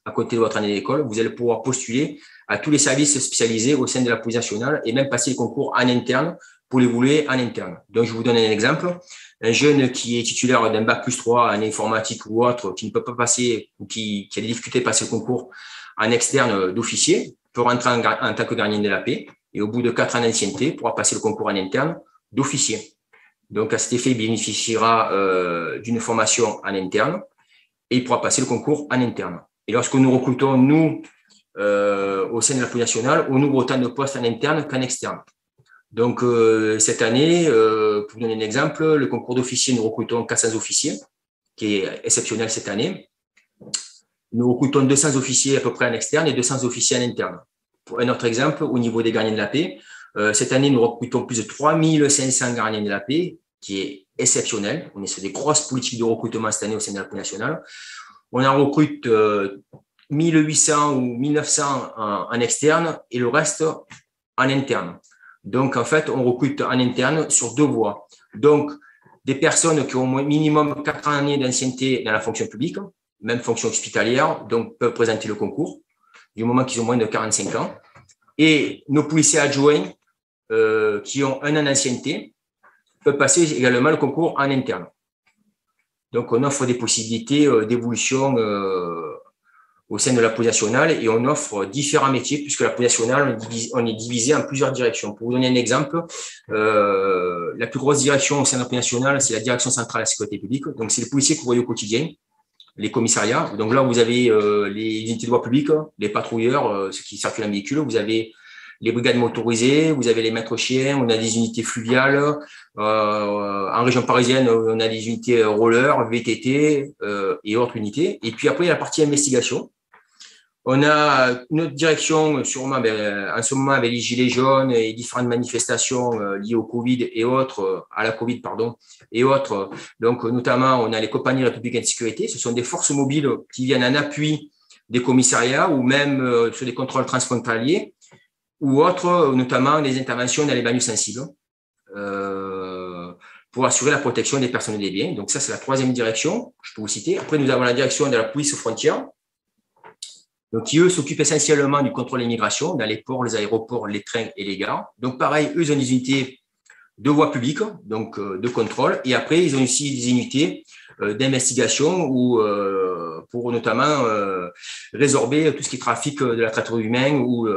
à côté de votre année d'école, vous allez pouvoir postuler à tous les services spécialisés au sein de la police nationale et même passer les concours en interne pour évoluer en interne. Donc, je vous donne un exemple. Un jeune qui est titulaire d'un Bac plus 3 en informatique ou autre, qui ne peut pas passer ou qui a des difficultés à passer le concours en externe d'officier, peut rentrer en tant que gardien de la paix et au bout de 4 ans d'ancienneté, pourra passer le concours en interne d'officier. Donc, à cet effet, il bénéficiera d'une formation en interne et il pourra passer le concours en interne. Et lorsque nous recrutons, nous, au sein de la police nationale, on ouvre autant de postes en interne qu'en externe. Donc, cette année, pour vous donner un exemple, le concours d'officier, nous recrutons 400 officiers, qui est exceptionnel cette année. Nous recrutons 200 officiers à peu près en externe et 200 officiers en interne. Pour un autre exemple, au niveau des gardiens de la paix, cette année, nous recrutons plus de 3500 gardiens de la paix, qui est exceptionnel. On est sur des grosses politiques de recrutement cette année au sein de la police nationale. On en recrute 1800 ou 1900 en externe et le reste en interne. Donc, en fait, on recrute en interne sur 2 voies. Donc, des personnes qui ont au minimum 4 années d'ancienneté dans la fonction publique, même fonction hospitalière, donc peuvent présenter le concours, du moment qu'ils ont moins de 45 ans. Et nos policiers adjoints qui ont 1 an d'ancienneté peuvent passer également le concours en interne. Donc, on offre des possibilités d'évolution au sein de la police nationale et on offre différents métiers puisque la police nationale, on est divisé en plusieurs directions. Pour vous donner un exemple, la plus grosse direction au sein de la police nationale, c'est la direction centrale de la sécurité publique. Donc, c'est les policiers que vous voyez au quotidien, les commissariats. Donc là, vous avez les unités de voie publique, les patrouilleurs, ceux qui circulent en véhicule. Vous avez les brigades motorisées, vous avez les maîtres chiens, on a des unités fluviales. En région parisienne, on a des unités roller, VTT et autres unités. Et puis après, il y a la partie investigation. On a notre direction, sûrement, en ce moment, avec les gilets jaunes et différentes manifestations liées au Covid et autres, à la Covid, pardon, et autres. Donc, notamment, on a les compagnies républicaines de sécurité. Ce sont des forces mobiles qui viennent en appui des commissariats ou même sur des contrôles transfrontaliers ou autres, notamment les interventions dans les banlieues sensibles pour assurer la protection des personnes et des biens. Donc, ça, c'est la 3e direction, je peux vous citer. Après, nous avons la direction de la police aux frontières, donc, qui, eux, s'occupent essentiellement du contrôle de l'immigration dans les ports, les aéroports, les trains et les gares. Donc, pareil, eux, ils ont des unités de voie publique, donc de contrôle. Et après, ils ont aussi des unités d'investigation ou pour notamment résorber tout ce qui est trafic de la traite humaine ou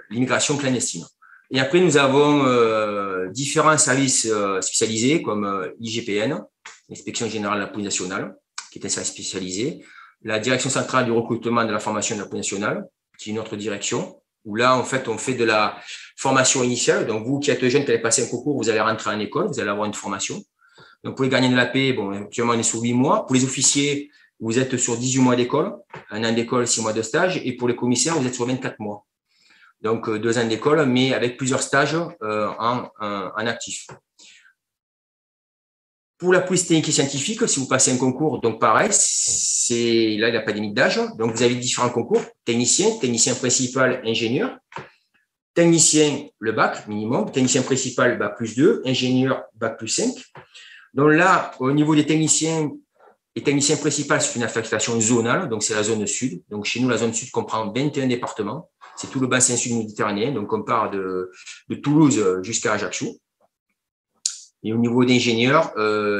l'immigration clandestine. Et après, nous avons différents services spécialisés comme l'IGPN, l'Inspection générale de la police nationale, qui est un service spécialisé. La direction centrale du recrutement et de la formation de la police nationale, qui est une autre direction, où là, en fait, on fait de la formation initiale. Donc, vous qui êtes jeune, qui allez passer un concours, vous allez rentrer en école, vous allez avoir une formation. Donc, pour les gardiens de la paix, bon, actuellement, on est sur 8 mois. Pour les officiers, vous êtes sur 18 mois d'école, 1 an d'école, 6 mois de stage. Et pour les commissaires, vous êtes sur 24 mois. Donc, 2 ans d'école, mais avec plusieurs stages en actif. Pour la police technique et scientifique, si vous passez un concours, donc pareil, c'est là, il n'y a pas de limite d'âge. Donc, vous avez différents concours. Technicien principal, ingénieur. Technicien, le bac minimum. Technicien principal, bac plus 2. Ingénieur, bac plus 5. Donc là, au niveau des techniciens et technicien principal, c'est une affectation zonale. Donc, c'est la zone sud. Donc, chez nous, la zone sud comprend 21 départements. C'est tout le bassin sud méditerranéen. Donc, on part de Toulouse jusqu'à Ajaccio. Et au niveau d'ingénieur,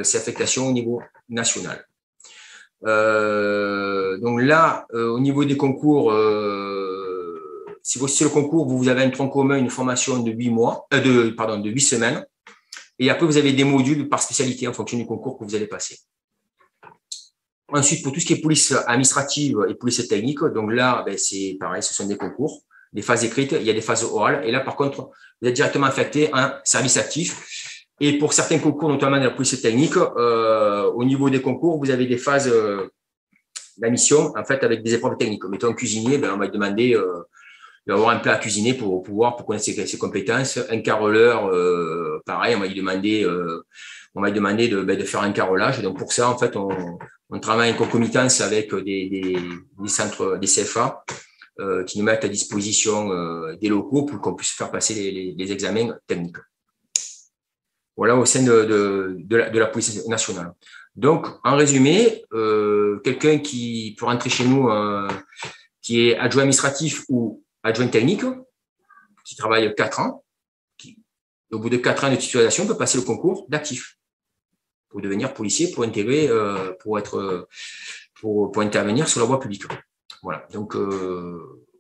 c'est affectation au niveau national. Donc là, au niveau des concours, si vous c'est le concours, vous avez un tronc commun, une formation de 8 mois, de 8 semaines. Et après, vous avez des modules par spécialité en fonction du concours que vous allez passer. Ensuite, pour tout ce qui est police administrative et police technique, donc là, c'est pareil, ce sont des concours, des phases écrites, il y a des phases orales. Et là, par contre, vous êtes directement affecté à un service actif. Et pour certains concours, notamment de la police technique, au niveau des concours, vous avez des phases la mission, en fait, avec des épreuves techniques. Mettons un cuisinier, on va lui demander d'avoir un plat à cuisiner pour connaître ses compétences. Un carreleur, pareil, on va lui demander de faire un carrelage. Donc, pour ça, en fait, on travaille en concomitance avec des centres, des CFA, qui nous mettent à disposition des locaux pour qu'on puisse faire passer les examens techniques. Voilà, au sein de la police nationale. Donc, en résumé, quelqu'un qui peut rentrer chez nous, qui est adjoint administratif ou adjoint technique, qui travaille 4 ans, au bout de 4 ans de titularisation, peut passer le concours d'actif pour devenir policier, pour intégrer, pour intervenir sur la voie publique. Voilà. Donc,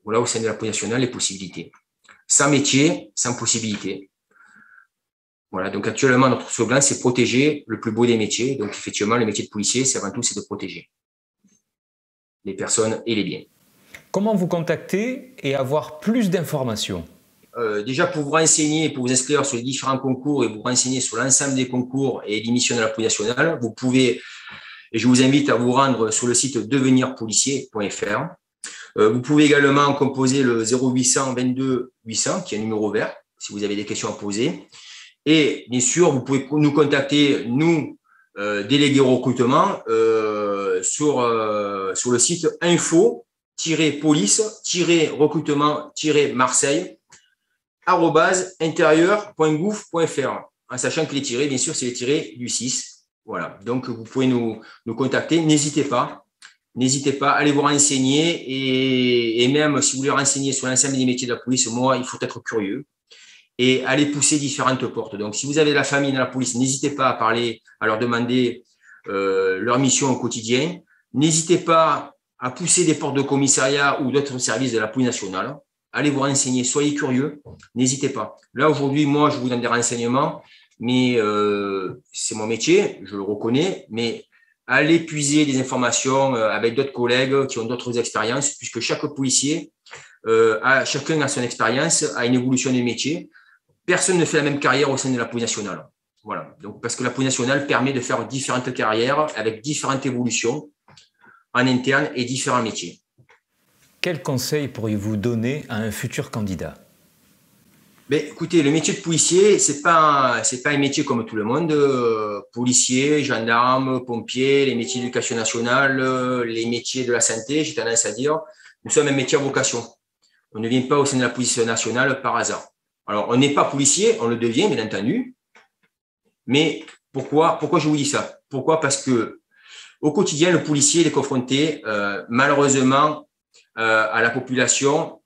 voilà, au sein de la police nationale, les possibilités. Sans métier, sans possibilité. Voilà, donc actuellement, notre slogan, c'est protéger le plus beau des métiers. Donc, effectivement, le métier de policier, c'est avant tout, c'est de protéger. les personnes et les biens. Comment vous contacter et avoir plus d'informations? Déjà, pour vous renseigner, pour vous inscrire sur les différents concours et vous renseigner sur l'ensemble des concours et des missions de la police nationale, vous pouvez, et je vous invite à vous rendre sur le site devenirpolicier.fr. Vous pouvez également composer le 0800 22 800, qui est un numéro vert, si vous avez des questions à poser. Et bien sûr, vous pouvez nous contacter, nous, délégués au recrutement, sur le site info-police-recrutement-marseille @intérieur.gouv.fr, en sachant que les tirés, bien sûr, c'est les tirés du 6. Voilà. Donc, vous pouvez nous contacter. N'hésitez pas, allez vous renseigner et même si vous voulez renseigner sur l'ensemble des métiers de la police, moi, il faut être curieux et aller pousser différentes portes. Donc, si vous avez de la famille dans la police, n'hésitez pas à leur demander leur mission au quotidien. N'hésitez pas à pousser des portes de commissariat ou d'autres services de la police nationale. Allez vous renseigner, soyez curieux, n'hésitez pas. Là, aujourd'hui, moi, je vous donne des renseignements, mais c'est mon métier, je le reconnais, mais allez puiser des informations avec d'autres collègues qui ont d'autres expériences, puisque chaque policier, chacun a son expérience, a une évolution du métier. Personne ne fait la même carrière au sein de la police nationale. Voilà. Donc, parce que la police nationale permet de faire différentes carrières avec différentes évolutions en interne et différents métiers. Quel conseil pourriez-vous donner à un futur candidat? Écoutez, le métier de policier, c'est pas un métier comme tout le monde. Policier, gendarme, pompier, les métiers d'éducation nationale, les métiers de la santé, j'ai tendance à dire, nous sommes un métier à vocation. On ne vient pas au sein de la police nationale par hasard. Alors, on n'est pas policier, on le devient, bien entendu. Mais pourquoi je vous dis ça? Pourquoi? Parce que au quotidien, le policier est confronté, malheureusement, à la population,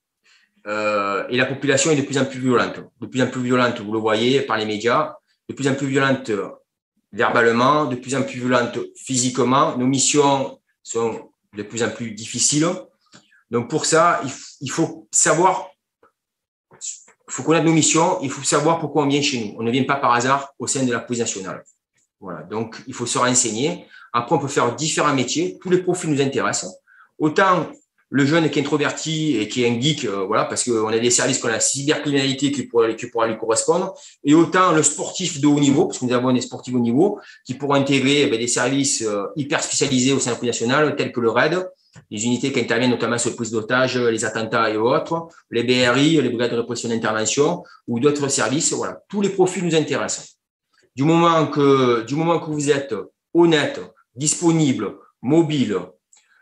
et la population est de plus en plus violente. De plus en plus violente, vous le voyez par les médias, de plus en plus violente verbalement, de plus en plus violente physiquement. Nos missions sont de plus en plus difficiles. Donc pour ça, il faut savoir, il faut connaître nos missions, il faut savoir pourquoi on vient chez nous. On ne vient pas par hasard au sein de la police nationale. Voilà, donc il faut se renseigner. Après, on peut faire différents métiers. Tous les profils nous intéressent. Autant le jeune qui est introverti et qui est un geek, voilà, parce qu'on a des services comme la cybercriminalité qui pourra lui correspondre, et autant le sportif de haut niveau, parce que nous avons des sportifs de haut niveau qui pourront intégrer des services hyper spécialisés au sein de la police nationale, tels que le RAID, les unités qui interviennent notamment sur les prises d'otages, les attentats et autres, les BRI, les brigades de répression d'intervention, ou d'autres services. Voilà, tous les profils nous intéressent. Du moment que vous êtes honnête, disponible, mobile,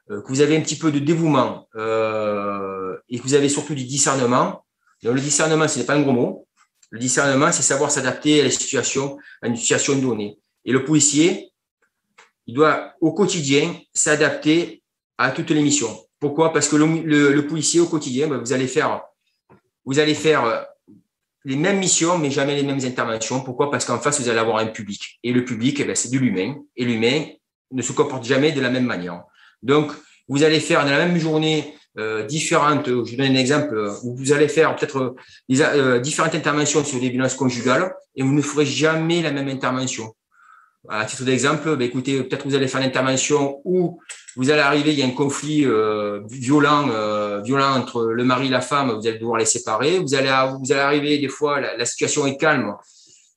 que vous avez un petit peu de dévouement et que vous avez surtout du discernement. Donc, le discernement, ce n'est pas un gros mot. Le discernement, c'est savoir s'adapter à la situation, à une situation donnée. Et le policier, il doit au quotidien s'adapter à toutes les missions. Pourquoi? Parce que le policier au quotidien, vous allez faire les mêmes missions, mais jamais les mêmes interventions. Pourquoi? Parce qu'en face, vous allez avoir un public. Et le public, c'est de l'humain. Et l'humain ne se comporte jamais de la même manière. Donc, vous allez faire dans la même journée différentes, je vous donne un exemple, où vous allez faire peut-être différentes interventions sur des violences conjugales et vous ne ferez jamais la même intervention. À titre d'exemple, écoutez, peut-être vous allez faire une intervention où vous allez arriver, il y a un conflit violent entre le mari et la femme, vous allez devoir les séparer. Vous allez arriver, des fois, la situation est calme,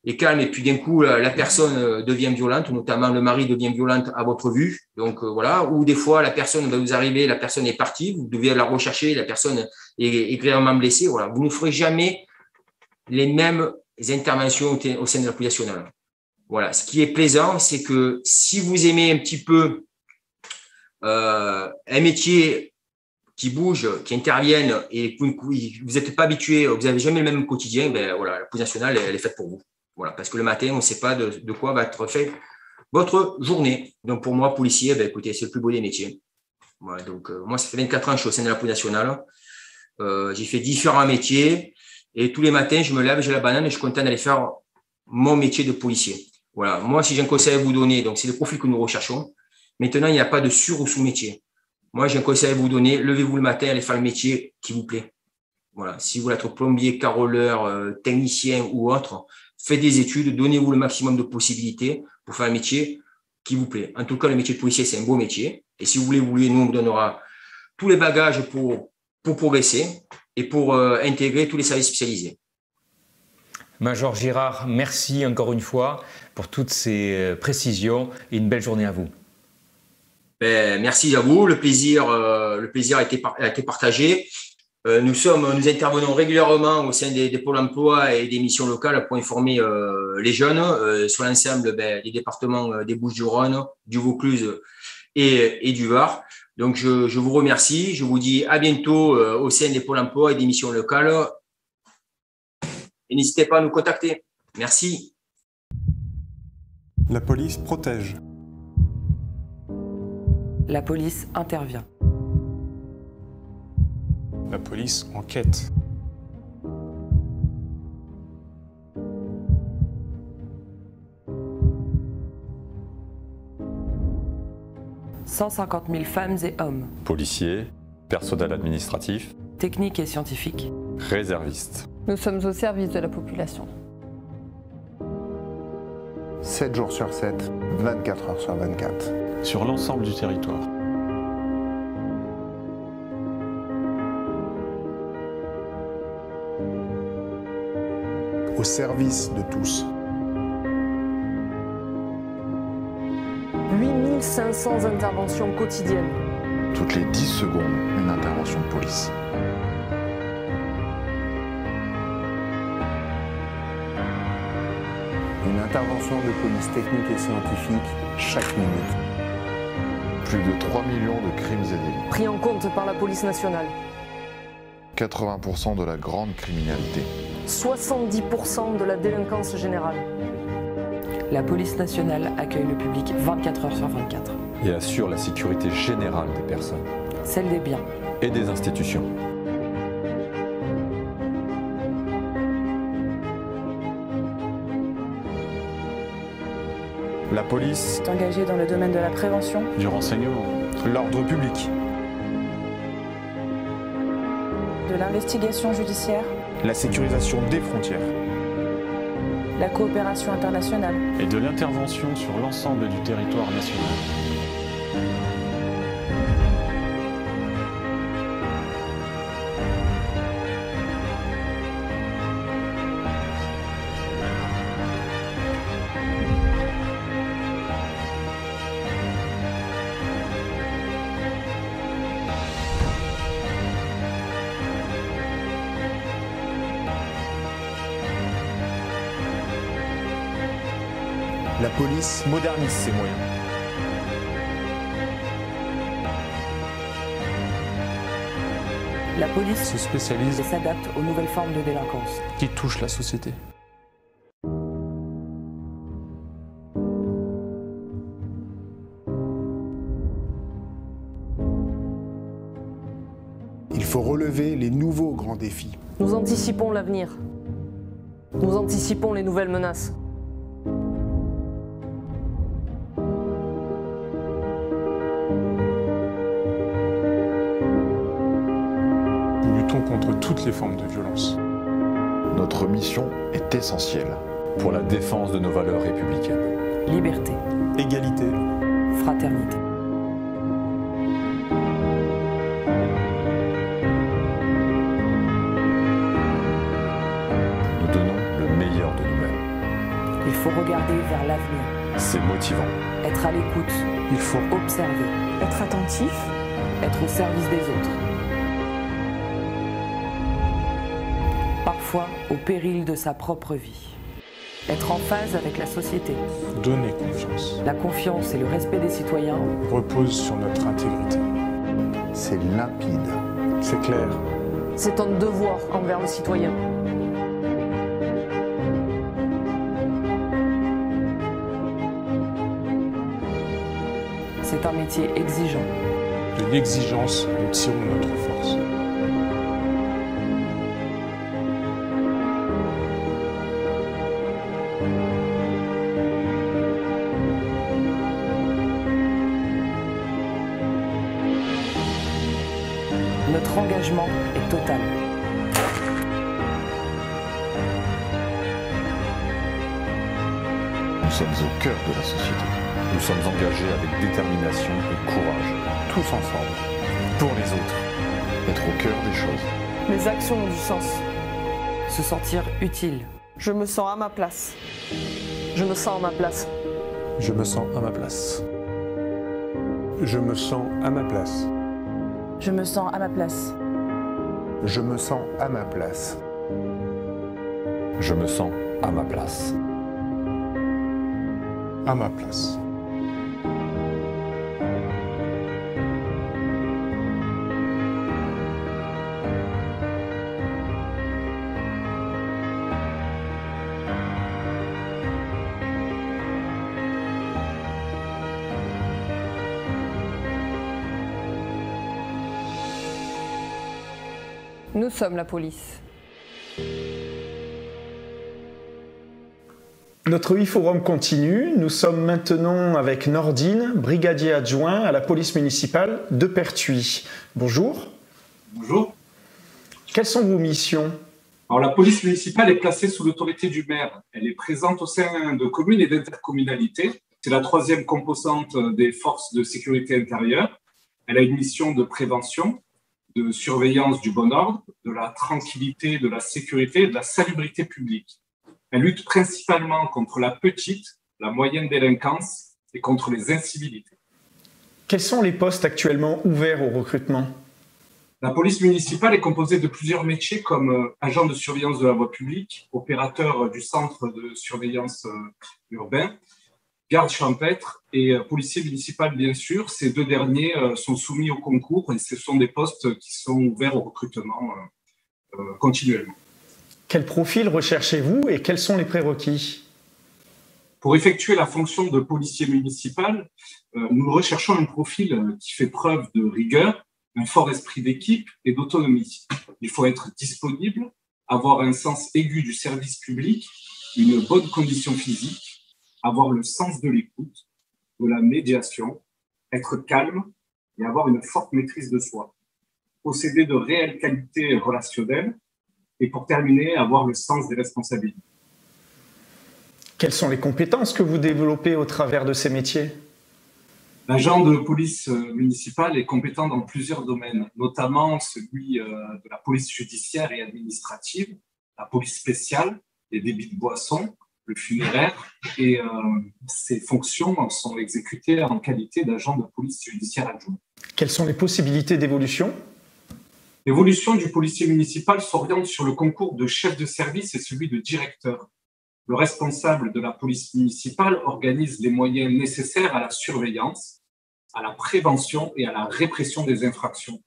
et puis d'un coup, la personne devient violente, notamment le mari devient violente à votre vue. Donc voilà, ou des fois, la personne va vous arriver, la personne est partie, vous devez la rechercher, la personne est grièvement blessée. Voilà, vous ne ferez jamais les mêmes interventions au sein de la police nationale. Voilà, ce qui est plaisant, c'est que si vous aimez un petit peu un métier qui bouge, qui intervienne et que vous n'êtes pas habitué, vous n'avez jamais le même quotidien, voilà, la police nationale, elle est faite pour vous. Voilà, parce que le matin, on ne sait pas de quoi va être fait votre journée. Donc, pour moi, policier, écoutez, c'est le plus beau des métiers. Voilà, donc, moi, ça fait 24 ans que je suis au sein de la police nationale. J'ai fait différents métiers et tous les matins, je me lève, j'ai la banane et je suis content d'aller faire mon métier de policier. Voilà, moi, si j'ai un conseil à vous donner, donc c'est le profil que nous recherchons. Maintenant, il n'y a pas de sur- ou sous-métier. Moi, j'ai un conseil à vous donner. Levez-vous le matin, allez faire le métier qui vous plaît. Voilà, si vous voulez être plombier, carreleur, technicien ou autre, faites des études, donnez-vous le maximum de possibilités pour faire un métier qui vous plaît. En tout cas, le métier de policier, c'est un beau métier. Et si vous voulez, nous, on vous donnera tous les bagages pour progresser et pour intégrer tous les services spécialisés. Major Girard, merci encore une fois pour toutes ces précisions et une belle journée à vous. Merci à vous, le plaisir a été partagé. Nous intervenons régulièrement au sein des pôles emploi et des missions locales pour informer les jeunes sur l'ensemble des départements des Bouches-du-Rhône, du Vaucluse et du Var. Donc, je vous remercie. Je vous dis à bientôt au sein des pôles emploi et des missions locales. Et n'hésitez pas à nous contacter. Merci. La police protège. La police intervient. La police enquête. « 150 000 femmes et hommes. Policiers, personnel administratif, Techniques et scientifiques. Réservistes. Nous sommes au service de la population. 7 jours sur 7, 24 heures sur 24. Sur l'ensemble du territoire. Au service de tous. 8500 interventions quotidiennes. Toutes les 10 secondes, une intervention de police. Une intervention de police technique et scientifique chaque minute. Plus de 3 millions de crimes et délits. Pris en compte par la police nationale. 80% de la grande criminalité. 70% de la délinquance générale. La police nationale accueille le public 24 heures sur 24. Et assure la sécurité générale des personnes. Celle des biens. Et des institutions. La police est engagée dans le domaine de la prévention, du renseignement, l'ordre public, de l'investigation judiciaire, la sécurisation des frontières la coopération internationale et de l'intervention sur l'ensemble du territoire national. La police modernise ses moyens. La police Se spécialise et s'adapte aux nouvelles formes de délinquance qui touchent la société. Il faut relever les nouveaux grands défis. Nous anticipons l'avenir. Nous anticipons les nouvelles menaces. Nous luttons contre toutes les formes de violence. Notre mission est essentielle. Pour la défense de nos valeurs républicaines. Liberté. Égalité. Fraternité. Nous donnons le meilleur de nous-mêmes. Il faut regarder vers l'avenir. C'est motivant. Être à l'écoute. Il faut observer. Être attentif. Être au service des autres. Parfois au péril de sa propre vie. Être en phase avec la société. Donner confiance. La confiance et le respect des citoyens reposent sur notre intégrité. C'est limpide. C'est clair. C'est un devoir envers le citoyen. C'est un métier exigeant. De l'exigence, nous tirons notre force. Notre engagement est total. Nous sommes au cœur de la société. Nous sommes engagés avec détermination et courage. Tous ensemble. pour les autres, être au cœur des choses. Mes actions ont du sens. Se sentir utile. Je me sens à ma place. Je me sens à ma place. Je me sens à ma place. Je me sens à ma place. Je me sens à ma place. Je me sens à ma place. Je me sens à ma place. À ma place. Nous sommes la police. Notre e-forum continue. Nous sommes maintenant avec Nordine, brigadier adjoint à la police municipale de Pertuis. Bonjour. Bonjour. Quelles sont vos missions ? Alors, la police municipale est placée sous l'autorité du maire. Elle est présente au sein de communes et d'intercommunalités. C'est la troisième composante des forces de sécurité intérieure. Elle a une mission de prévention, de surveillance du bon ordre, de la tranquillité, de la sécurité et de la salubrité publique. Elle lutte principalement contre la petite, la moyenne délinquance et contre les incivilités. Quels sont les postes actuellement ouverts au recrutement ? La police municipale est composée de plusieurs métiers comme agent de surveillance de la voie publique, opérateur du centre de surveillance urbain, garde champêtre et policier municipal, bien sûr. Ces deux derniers sont soumis au concours et ce sont des postes qui sont ouverts au recrutement continuellement. Quel profil recherchez-vous et quels sont les prérequis ? Pour effectuer la fonction de policier municipal, nous recherchons un profil qui fait preuve de rigueur, un fort esprit d'équipe et d'autonomie. Il faut être disponible, avoir un sens aigu du service public, une bonne condition physique, avoir le sens de l'écoute, de la médiation, être calme et avoir une forte maîtrise de soi, posséder de réelles qualités relationnelles et pour terminer, avoir le sens des responsabilités. Quelles sont les compétences que vous développez au travers de ces métiers ? L'agent de police municipale est compétent dans plusieurs domaines, notamment celui de la police judiciaire et administrative, la police spéciale, les débits de boissons, le funéraire, et ces fonctions sont exécutées en qualité d'agent de police judiciaire adjoint. Quelles sont les possibilités d'évolution ? L'évolution du policier municipal s'oriente sur le concours de chef de service et celui de directeur. Le responsable de la police municipale organise les moyens nécessaires à la surveillance, à la prévention et à la répression des infractions.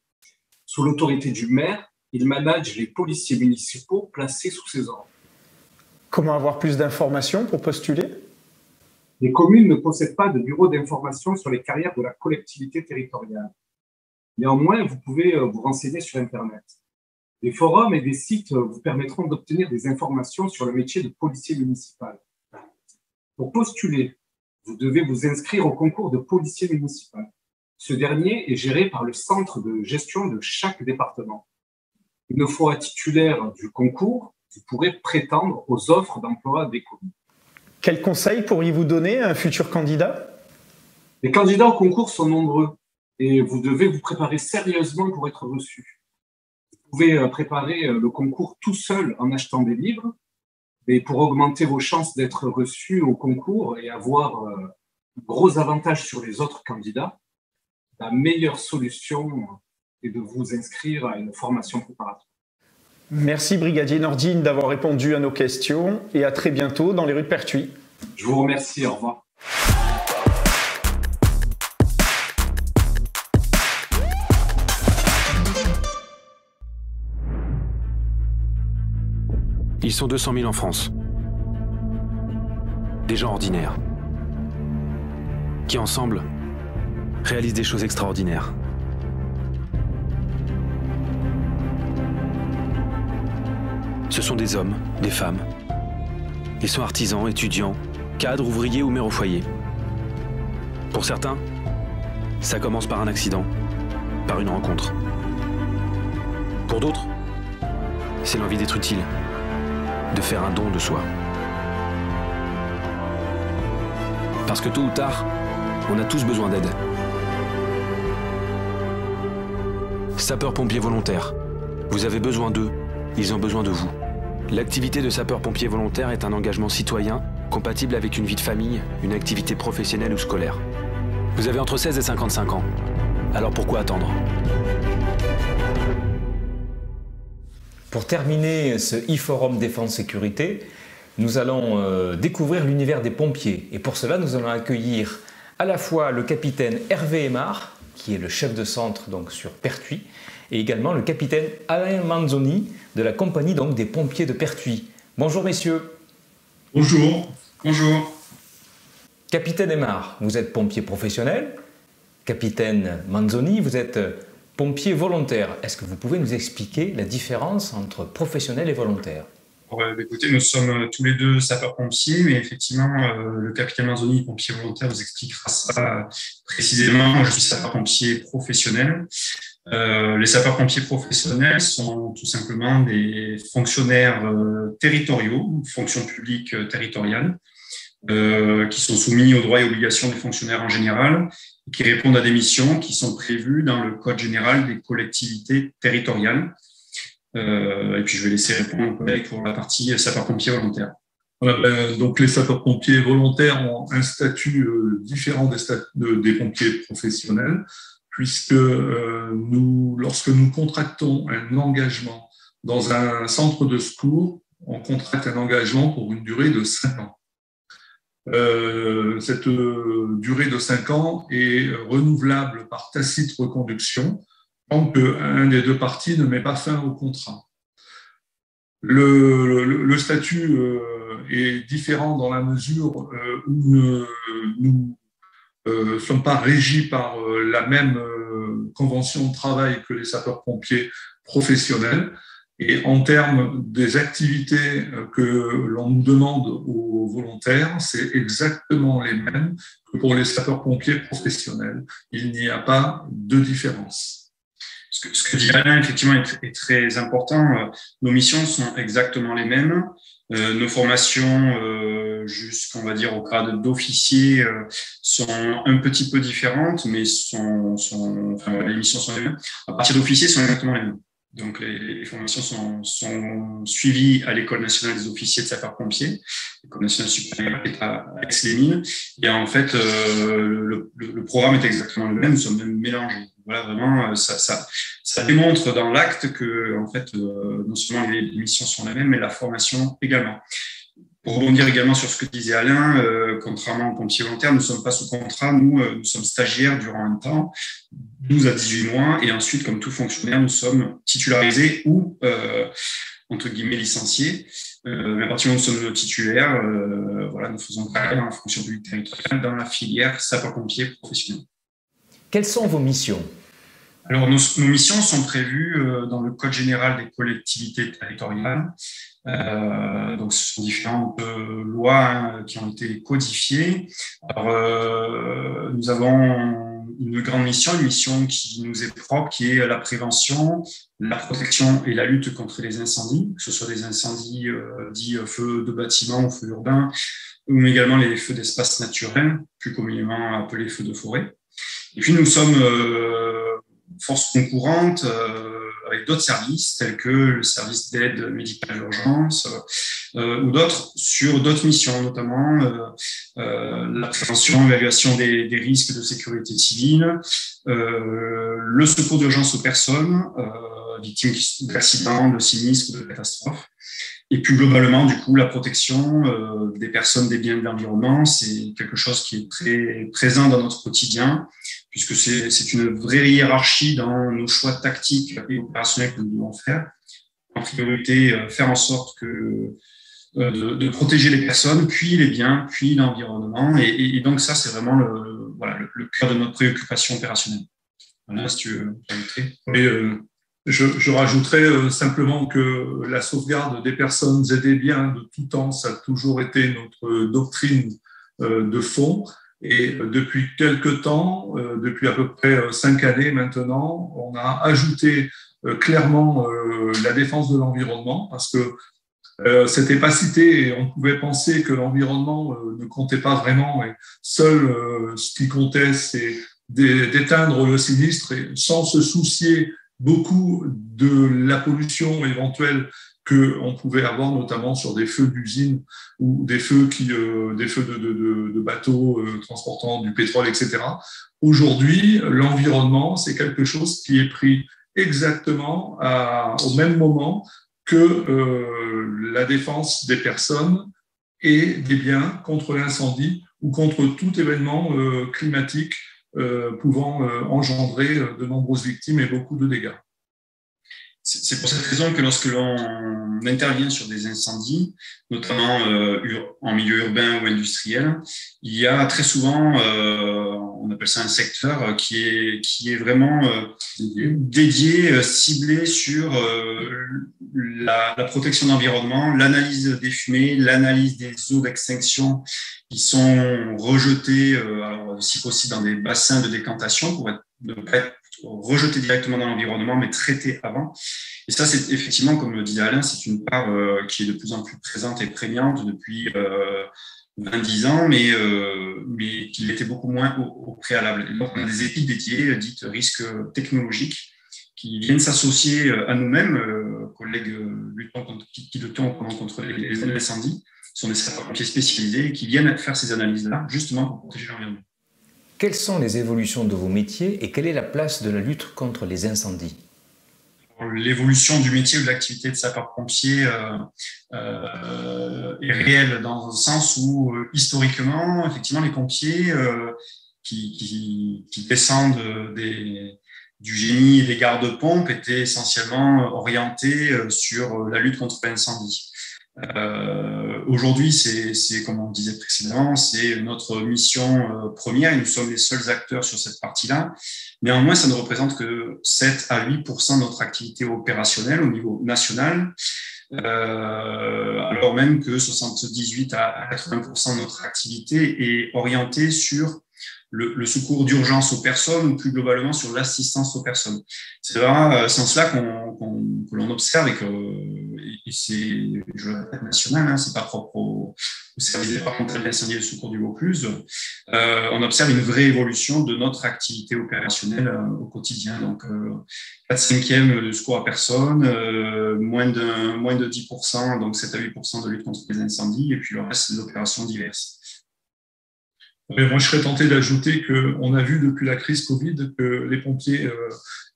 Sous l'autorité du maire, il manage les policiers municipaux placés sous ses ordres. Comment avoir plus d'informations pour postuler ? Les communes ne possèdent pas de bureau d'information sur les carrières de la collectivité territoriale. Néanmoins, vous pouvez vous renseigner sur Internet. Des forums et des sites vous permettront d'obtenir des informations sur le métier de policier municipal. Pour postuler, vous devez vous inscrire au concours de policier municipal. Ce dernier est géré par le centre de gestion de chaque département. Une fois titulaire du concours, vous pourrez prétendre aux offres d'emploi des communes. Quels conseils pourriez-vous donner à un futur candidat ? Les candidats au concours sont nombreux et vous devez vous préparer sérieusement pour être reçu. Vous pouvez préparer le concours tout seul en achetant des livres, mais pour augmenter vos chances d'être reçu au concours et avoir gros avantages sur les autres candidats, la meilleure solution est de vous inscrire à une formation préparatoire. Merci brigadier Nordine d'avoir répondu à nos questions et à très bientôt dans les rues de Pertuis. Je vous remercie, au revoir. Ils sont 200 000 en France. Des gens ordinaires. Qui ensemble réalisent des choses extraordinaires. Ce sont des hommes, des femmes. Ils sont artisans, étudiants, cadres, ouvriers ou mères au foyer. Pour certains, ça commence par un accident, par une rencontre. Pour d'autres, c'est l'envie d'être utile, de faire un don de soi. Parce que tôt ou tard, on a tous besoin d'aide. Sapeurs-pompiers volontaires. Vous avez besoin d'eux, ils ont besoin de vous. L'activité de sapeur-pompier volontaire est un engagement citoyen compatible avec une vie de famille, une activité professionnelle ou scolaire. Vous avez entre 16 et 55 ans. Alors pourquoi attendre ? Pour terminer ce e-forum Défense-Sécurité, nous allons découvrir l'univers des pompiers. Et pour cela, nous allons accueillir à la fois le capitaine Hervé Aymard, qui est le chef de centre donc, sur Pertuis, et également le capitaine Alain Manzoni de la compagnie donc, des pompiers de Pertuis. Bonjour messieurs. Bonjour. Bonjour. Capitaine Aymard, vous êtes pompier professionnel. Capitaine Manzoni, vous êtes pompier volontaire. Est-ce que vous pouvez nous expliquer la différence entre professionnel et volontaire ? Écoutez, nous sommes tous les deux sapeurs-pompiers, mais effectivement, le capitaine Manzoni, pompier volontaire, vous expliquera ça précisément. Je suis sapeur-pompier professionnel. Les sapeurs-pompiers professionnels sont tout simplement des fonctionnaires territoriaux, fonction publique territoriale, qui sont soumis aux droits et obligations des fonctionnaires en général, et qui répondent à des missions qui sont prévues dans le Code général des collectivités territoriales. Et puis je vais laisser répondre mon collègue pour la partie sapeurs-pompiers volontaires. Voilà, donc les sapeurs-pompiers volontaires ont un statut différent des pompiers professionnels, puisque lorsque nous contractons un engagement dans un centre de secours, on contracte un engagement pour une durée de 5 ans. Cette durée de 5 ans est renouvelable par tacite reconduction tant qu'un des deux parties ne met pas fin au contrat. Le statut est différent dans la mesure où nous ne sommes pas régis par la même convention de travail que les sapeurs-pompiers professionnels. Et en termes des activités que l'on nous demande aux volontaires, c'est exactement les mêmes que pour les sapeurs-pompiers professionnels. Il n'y a pas de différence. Ce que dit Alain, effectivement, est très important. Nos missions sont exactement les mêmes. Nos formations, jusqu'on va dire au grade d'officier, sont un petit peu différentes, mais les missions sont les mêmes. À partir d'officier, sont exactement les mêmes. Donc, les formations sont suivies à l'École nationale des officiers de sapeurs-pompiers, l'École nationale supérieure est à Aix-les-Mines. Et en fait, le programme est exactement le même, nous sommes même mélangés. Voilà, vraiment, ça démontre dans l'acte que, en fait, non seulement les missions sont les mêmes, mais la formation également. Pour rebondir également sur ce que disait Alain, contrairement aux pompiers volontaires, nous ne sommes pas sous contrat, nous sommes stagiaires durant un temps, 12 à 18 mois, et ensuite, comme tout fonctionnaire, nous sommes titularisés ou, entre guillemets, licenciés. Mais à partir du moment où nous sommes titulaires, voilà, nous faisons travail dans la fonction publique territoriale, dans la filière sapeurs-pompiers professionnels. Quelles sont vos missions ? Alors, nos missions sont prévues dans le Code général des collectivités territoriales. Donc, ce sont différentes lois qui ont été codifiées. Alors, nous avons une grande mission, une mission qui nous est propre, qui est la prévention, la protection et la lutte contre les incendies, que ce soit des incendies dits feux de bâtiments ou feux urbains, ou également les feux d'espace naturels, plus communément appelés feux de forêt. Et puis, nous sommes force concurrente avec d'autres services tels que le service d'aide médicale d'urgence ou d'autres sur d'autres missions, notamment la prévention, l'évaluation des risques de sécurité civile, le secours d'urgence aux personnes victimes d'accidents, de sinistres, de catastrophes. Et puis globalement, du coup, la protection des personnes, des biens, de l'environnement, c'est quelque chose qui est très présent dans notre quotidien, puisque c'est une vraie hiérarchie dans nos choix tactiques et opérationnels que nous devons faire. En priorité, faire en sorte de protéger les personnes, puis les biens, puis l'environnement. Et donc ça, c'est vraiment le cœur de notre préoccupation opérationnelle. Voilà, si tu veux ajouter. Je rajouterais simplement que la sauvegarde des personnes et des biens de tout temps, ça a toujours été notre doctrine de fond. Et depuis quelques temps, depuis à peu près 5 années maintenant, on a ajouté clairement la défense de l'environnement parce que c'était pas cité et on pouvait penser que l'environnement ne comptait pas vraiment et seul ce qui comptait, c'est d'éteindre le sinistre et sans se soucier beaucoup de la pollution éventuelle qu'on pouvait avoir, notamment sur des feux d'usine ou des feux de bateaux transportant du pétrole, etc. Aujourd'hui, l'environnement, c'est quelque chose qui est pris exactement au même moment que la défense des personnes et des biens contre l'incendie ou contre tout événement climatique pouvant engendrer de nombreuses victimes et beaucoup de dégâts. C'est pour cette raison que lorsque l'on intervient sur des incendies, notamment en milieu urbain ou industriel, il y a très souvent, on appelle ça un secteur qui est vraiment dédié, ciblé sur la protection de l'environnement, l'analyse des fumées, l'analyse des eaux d'extinction qui sont rejetées, alors, si possible, dans des bassins de décantation pour ne pas être rejeté directement dans l'environnement, mais traité avant. Et ça, c'est effectivement, comme le disait Alain, c'est une part qui est de plus en plus présente et prégnante depuis 20-10 ans, mais qui l'était beaucoup moins au préalable. Et donc, on a des équipes dédiées, dites risques technologiques, qui viennent s'associer à nous-mêmes, collègues qui luttons contre les incendies, sont des sapeurs-pompiers spécialisés et qui viennent faire ces analyses-là, justement pour protéger l'environnement. Quelles sont les évolutions de vos métiers et quelle est la place de la lutte contre les incendies? L'évolution du métier ou de l'activité de sapeur-pompier est réelle dans le sens où, historiquement, effectivement, les pompiers qui descendent du génie et des gardes-pompes étaient essentiellement orientés sur la lutte contre l'incendie. Aujourd'hui, c'est comme on disait précédemment, c'est notre mission première et nous sommes les seuls acteurs sur cette partie-là. Néanmoins, ça ne représente que 7 à 8% de notre activité opérationnelle au niveau national, alors même que 78 à 80% de notre activité est orientée sur le secours d'urgence aux personnes ou plus globalement sur l'assistance aux personnes. C'est dans ce sens-là que l'on observe et c'est, je le répète, national, hein, c'est pas propre au service départemental d'incendie et de secours du Vaucluse. On observe une vraie évolution de notre activité opérationnelle au quotidien. Donc, 4/5 de secours à personne, moins de 10%, donc 7 à 8% de lutte contre les incendies, et puis le reste des opérations diverses. Mais moi, je serais tenté d'ajouter qu'on a vu depuis la crise Covid que les pompiers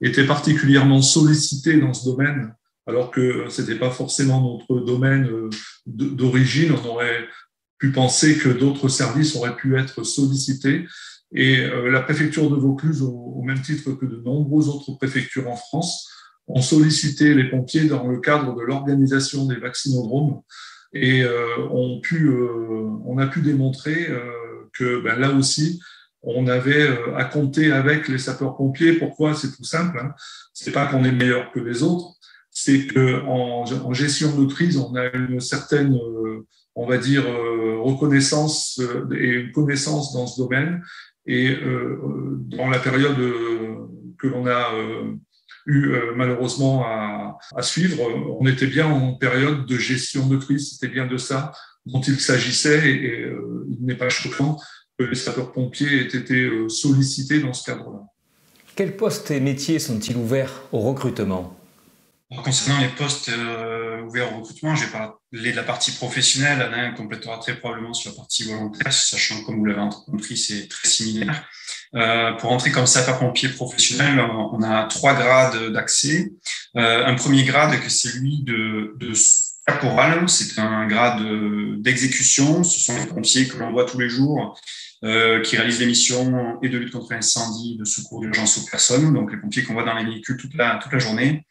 étaient particulièrement sollicités dans ce domaine, alors que ce n'était pas forcément notre domaine d'origine. On aurait pu penser que d'autres services auraient pu être sollicités. Et la préfecture de Vaucluse, au même titre que de nombreuses autres préfectures en France, ont sollicité les pompiers dans le cadre de l'organisation des vaccinodromes. Et on a pu démontrer que là aussi, on avait à compter avec les sapeurs-pompiers. Pourquoi? C'est tout simple. Hein. C'est pas qu'on est meilleur que les autres, c'est qu'en gestion de crise, on a une certaine, on va dire, reconnaissance et une connaissance dans ce domaine. Et dans la période que l'on a eu malheureusement à suivre, on était bien en période de gestion de crise. C'était bien de ça dont il s'agissait et il n'est pas choquant que les sapeurs-pompiers aient été sollicités dans ce cadre-là. Quels postes et métiers sont-ils ouverts au recrutement? Concernant les postes ouverts au recrutement, je vais parler de la partie professionnelle. Alain complétera très probablement sur la partie volontaire, sachant que, comme vous l'avez compris, c'est très similaire. Pour entrer comme sapeur-pompier professionnel, on a 3 grades d'accès. Un premier grade, que c'est celui de caporal, c'est un grade d'exécution. Ce sont les pompiers que l'on voit tous les jours, qui réalisent des missions et de lutte contre l'incendie, de secours d'urgence aux personnes, donc les pompiers qu'on voit dans les véhicules toute la journée.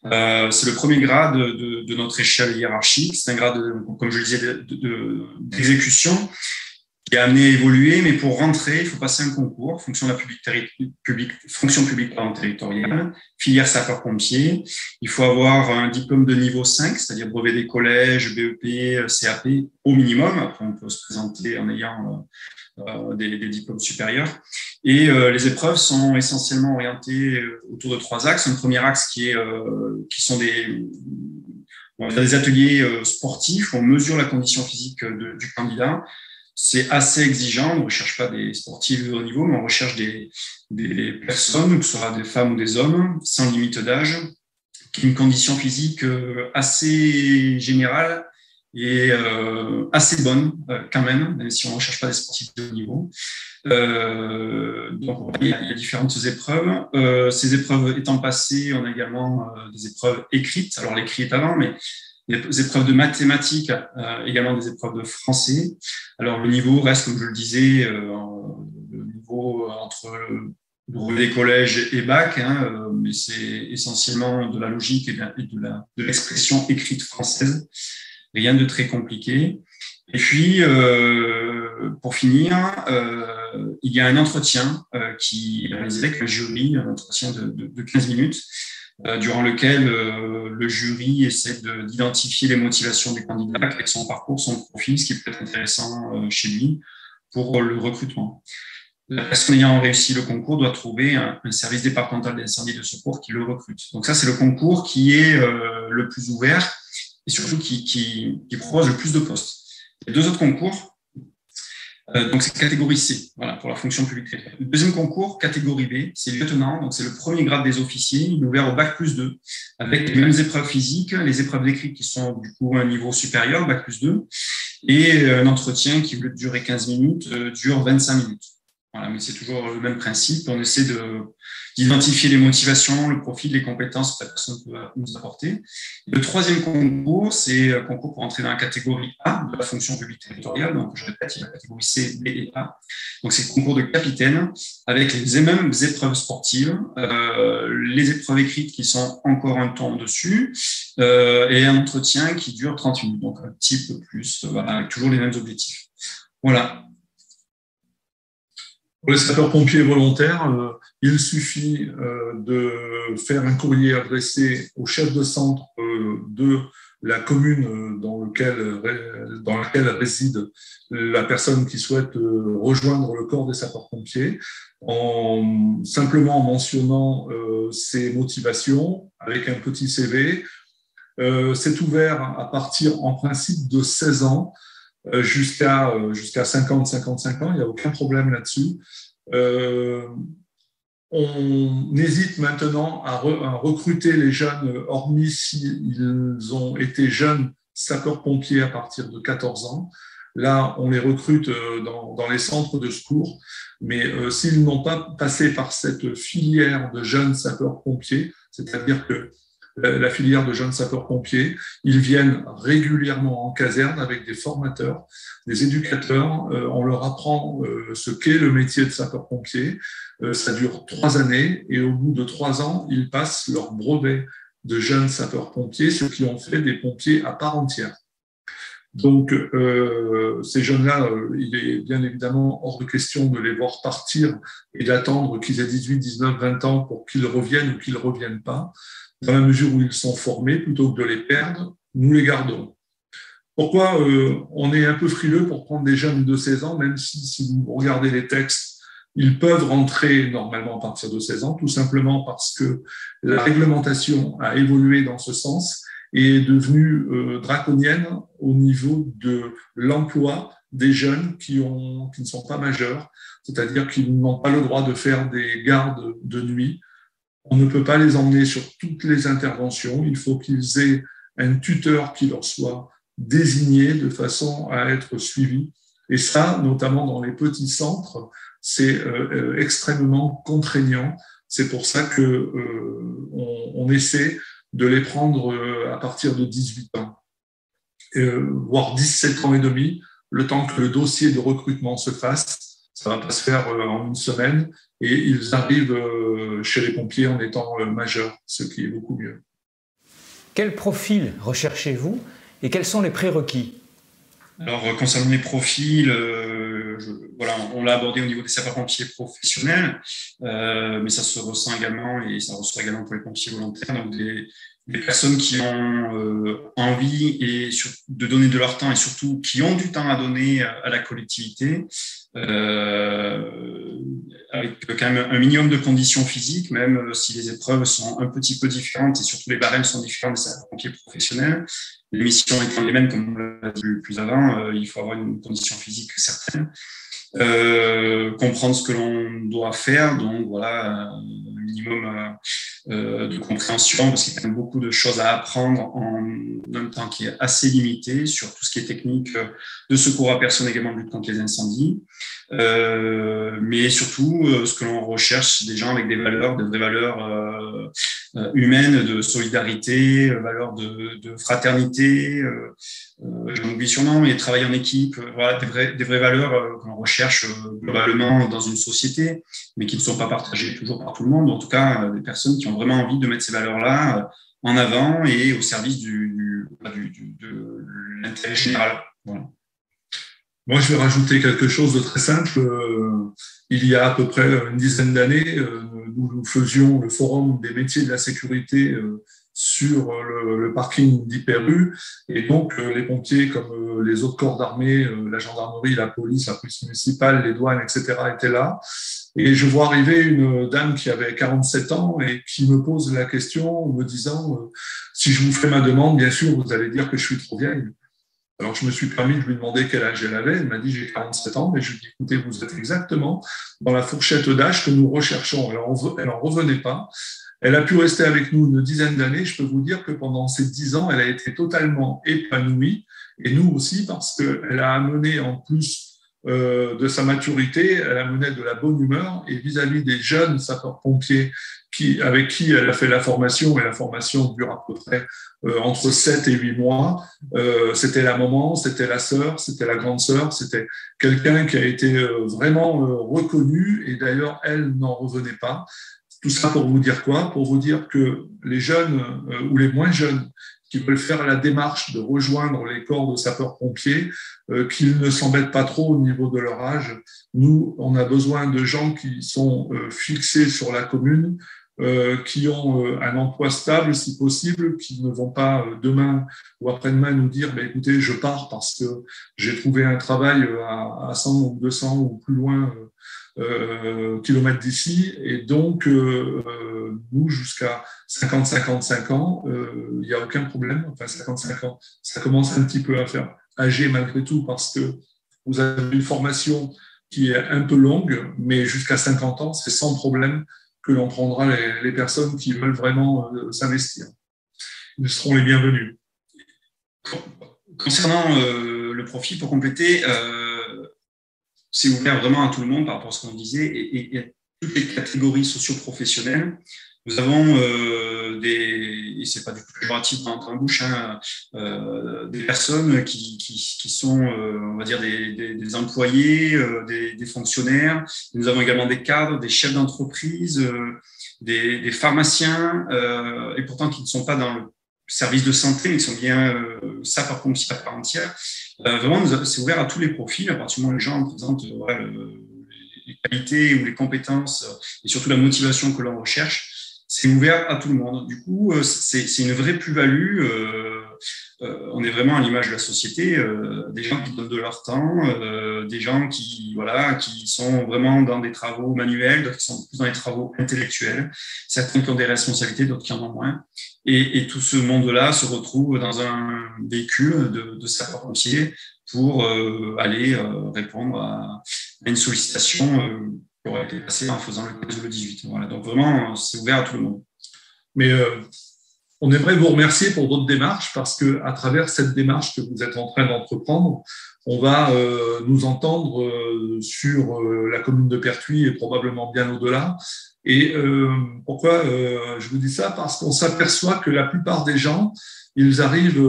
C'est le premier grade de notre échelle hiérarchique. C'est un grade, comme je le disais, d'exécution qui est amené à évoluer, mais pour rentrer, il faut passer un concours, fonction publique territoriale, filière sapeur-pompier. Il faut avoir un diplôme de niveau 5, c'est-à-dire brevet des collèges, BEP, CAP, au minimum. Après, on peut se présenter en ayant des diplômes supérieurs. Et les épreuves sont essentiellement orientées autour de 3 axes. Un premier axe qui sont des ateliers sportifs où on mesure la condition physique du candidat. c'est assez exigeant. On ne recherche pas des sportifs de haut niveau, mais on recherche des personnes, que ce soit des femmes ou des hommes, sans limite d'âge, qui ont une condition physique assez générale et assez bonne quand même si on ne recherche pas des sportifs de haut niveau. Donc, il y a différentes épreuves. Ces épreuves étant passées, on a également des épreuves écrites. Alors, l'écrit est avant, mais des épreuves de mathématiques, également des épreuves de français. Alors, le niveau reste, comme je le disais, le niveau entre brevet, collège et bac, mais c'est essentiellement de la logique et de l'expression écrite française. Rien de très compliqué. Et puis, pour finir, il y a un entretien qui est réalisé avec le jury, un entretien de 15 minutes, durant lequel le jury essaie d'identifier les motivations du candidat, avec son parcours, son profil, ce qui peut être intéressant chez lui pour le recrutement. La personne ayant réussi le concours doit trouver un service départemental d'incendie et de secours qui le recrute. Donc ça, c'est le concours qui est le plus ouvert et surtout qui propose le plus de postes. Il y a deux autres concours. Donc, c'est catégorie C, voilà, pour la fonction publique. Le deuxième concours, catégorie B, c'est lieutenant, donc c'est le premier grade des officiers, il est ouvert au bac+2, avec les mêmes épreuves physiques, les épreuves d'écrit qui sont du coup à un niveau supérieur, bac+2, et un entretien qui, au lieu de durer 15 minutes, dure 25 minutes. Voilà, mais c'est toujours le même principe. On essaie d'identifier les motivations, le profil, les compétences que la personne peut nous apporter. Le troisième concours, c'est un concours pour entrer dans la catégorie A de la fonction publique territoriale. Donc, je répète, il y a la catégorie C, B et A. Donc, c'est le concours de capitaine avec les mêmes épreuves sportives, les épreuves écrites qui sont encore un temps dessus, et un entretien qui dure 30 minutes. Donc, un petit peu plus, voilà, avec toujours les mêmes objectifs. Voilà. Pour les sapeurs-pompiers volontaires, il suffit de faire un courrier adressé au chef de centre de la commune dans laquelle réside la personne qui souhaite rejoindre le corps des sapeurs-pompiers, simplement en mentionnant ses motivations avec un petit CV. C'est ouvert à partir, en principe, de 16 ans. Jusqu'à 50-55 ans, il n'y a aucun problème là-dessus. On hésite maintenant à recruter les jeunes, hormis s'ils ont été jeunes sapeurs-pompiers à partir de 14 ans. Là, on les recrute dans les centres de secours, mais s'ils n'ont pas passé par cette filière de jeunes sapeurs-pompiers, c'est-à-dire que la filière de jeunes sapeurs-pompiers, ils viennent régulièrement en caserne avec des formateurs, des éducateurs. On leur apprend ce qu'est le métier de sapeur-pompier. Ça dure 3 années et au bout de 3 ans, ils passent leur brevet de jeunes sapeurs-pompiers, ceux qui ont fait des pompiers à part entière. Donc, ces jeunes-là, il est bien évidemment hors de question de les voir partir et d'attendre qu'ils aient 18, 19, 20 ans pour qu'ils reviennent ou qu'ils ne reviennent pas. Dans la mesure où ils sont formés, plutôt que de les perdre, nous les gardons. Pourquoi on est un peu frileux pour prendre des jeunes de 16 ans, même si vous regardez les textes, ils peuvent rentrer normalement à partir de 16 ans, tout simplement parce que la réglementation a évolué dans ce sens et est devenue draconienne au niveau de l'emploi des jeunes qui ne sont pas majeurs, c'est-à-dire qu'ils n'ont pas le droit de faire des gardes de nuit. On ne peut pas les emmener sur toutes les interventions. Il faut qu'ils aient un tuteur qui leur soit désigné de façon à être suivis. Et ça, notamment dans les petits centres, c'est extrêmement contraignant. C'est pour ça que on essaie de les prendre à partir de 18 ans, voire 17 ans et demi, le temps que le dossier de recrutement se fasse. Ça ne va pas se faire en une semaine et ils arrivent chez les pompiers en étant majeurs, ce qui est beaucoup mieux. Quel profil recherchez-vous et quels sont les prérequis? Alors, concernant les profils, voilà, on l'a abordé au niveau des sapeurs-pompiers professionnels, mais ça se ressent également et ça ressort également pour les pompiers volontaires, donc des personnes qui ont envie de donner de leur temps et surtout qui ont du temps à donner à la collectivité. avec quand même un minimum de conditions physiques, même si les épreuves sont un petit peu différentes et surtout les barèmes sont différents des sapeurs-pompiers professionnels. Les missions étant les mêmes, comme on l'a dit plus avant, il faut avoir une condition physique certaine. Comprendre ce que l'on doit faire, donc voilà, un minimum de compréhension, parce qu'il y a quand même beaucoup de choses à apprendre en un temps qui est assez limité sur tout ce qui est technique de secours à personne, également de lutte contre les incendies, mais surtout ce que l'on recherche, c'est des gens avec des valeurs, de vraies valeurs humaines, de solidarité, valeurs de fraternité, j'en oublie sûrement, mais travail en équipe, voilà, des vraies valeurs que l'on recherche globalement dans une société, mais qui ne sont pas partagées toujours par tout le monde. En tout cas, des personnes qui ont vraiment envie de mettre ces valeurs-là en avant et au service de l'intérêt général. Voilà. Moi, je vais rajouter quelque chose de très simple. Il y a à peu près une dizaine d'années, nous faisions le forum des métiers de la sécurité sur le parking d'Hyper-U. Et donc, les pompiers, comme les autres corps d'armée, la gendarmerie, la police municipale, les douanes, etc., étaient là. Et je vois arriver une dame qui avait 47 ans et qui me pose la question en me disant si je vous fais ma demande, bien sûr, vous allez dire que je suis trop vieille. Alors, je me suis permis de lui demander quel âge elle avait. Elle m'a dit j'ai 47 ans. Mais je lui ai dit écoutez, vous êtes exactement dans la fourchette d'âge que nous recherchons. Elle n'en revenait pas. Elle a pu rester avec nous une dizaine d'années. Je peux vous dire que pendant ces 10 ans, elle a été totalement épanouie. Et nous aussi, parce qu'elle a amené en plus de sa maturité, elle amenait de la bonne humeur et vis-à-vis des jeunes sapeurs-pompiers avec qui elle a fait la formation, et la formation dure à peu près entre 7 et 8 mois, c'était la maman, c'était la sœur, c'était la grande sœur, c'était quelqu'un qui a été vraiment reconnu et d'ailleurs, elle n'en revenait pas. Tout ça pour vous dire quoi? Pour vous dire que les jeunes ou les moins jeunes qui veulent faire la démarche de rejoindre les corps de sapeurs-pompiers, qu'ils ne s'embêtent pas trop au niveau de leur âge. Nous, on a besoin de gens qui sont fixés sur la commune, qui ont un emploi stable si possible, qui ne vont pas demain ou après-demain nous dire écoutez, je pars parce que j'ai trouvé un travail à 100 ou 200 ou plus loin kilomètres d'ici, et donc nous jusqu'à 50-55 ans, il n'y a aucun problème. Enfin 55 ans, ça commence un petit peu à faire âgé malgré tout parce que vous avez une formation qui est un peu longue, mais jusqu'à 50 ans, c'est sans problème que l'on prendra les personnes qui veulent vraiment s'investir. Ils seront les bienvenus. Concernant le profil, pour compléter, c'est ouvert vraiment à tout le monde par rapport à ce qu'on disait et à toutes les catégories socio-professionnelles. Nous avons et c'est pas du tout péjoratif dans la bouche, des personnes qui sont, on va dire, des employés, des fonctionnaires. Nous avons également des cadres, des chefs d'entreprise, des pharmaciens, et pourtant qui ne sont pas dans le service de santé, mais qui sont bien sapeurs-pompiers à part entière. Vraiment, c'est ouvert à tous les profils, à partir du moment où les gens présentent les qualités ou les compétences et surtout la motivation que l'on recherche. C'est ouvert à tout le monde. Du coup, c'est une vraie plus-value. On est vraiment à l'image de la société, des gens qui donnent de leur temps, des gens qui sont vraiment dans des travaux manuels, d'autres qui sont plus dans des travaux intellectuels, certains qui ont des responsabilités, d'autres qui en ont moins. Et tout ce monde-là se retrouve dans un véhicule de sapeurs-pompiers pour aller répondre à une sollicitation qui aurait été passée en faisant le 15 ou le 18. Voilà. Donc vraiment, c'est ouvert à tout le monde. Mais on aimerait vous remercier pour votre démarche parce qu'à travers cette démarche que vous êtes en train d'entreprendre, on va nous entendre sur la commune de Pertuis et probablement bien au-delà. Et pourquoi je vous dis ça? Parce qu'on s'aperçoit que la plupart des gens, ils arrivent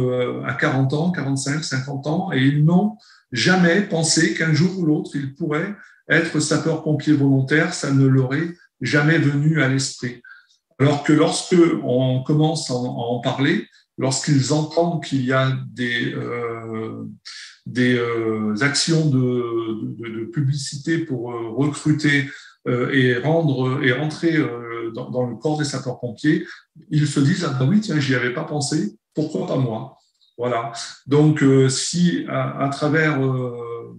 à 40 ans, 45, 50 ans et ils n'ont jamais pensé qu'un jour ou l'autre, ils pourraient être sapeurs-pompiers volontaires. Ça ne leur est jamais venu à l'esprit. Alors que lorsque on commence à en parler, lorsqu'ils entendent qu'il y a des actions de publicité pour recruter et rentrer dans le corps des sapeurs-pompiers, ils se disent ah ben oui tiens, j'y avais pas pensé, pourquoi pas moi? Voilà. Donc, si à travers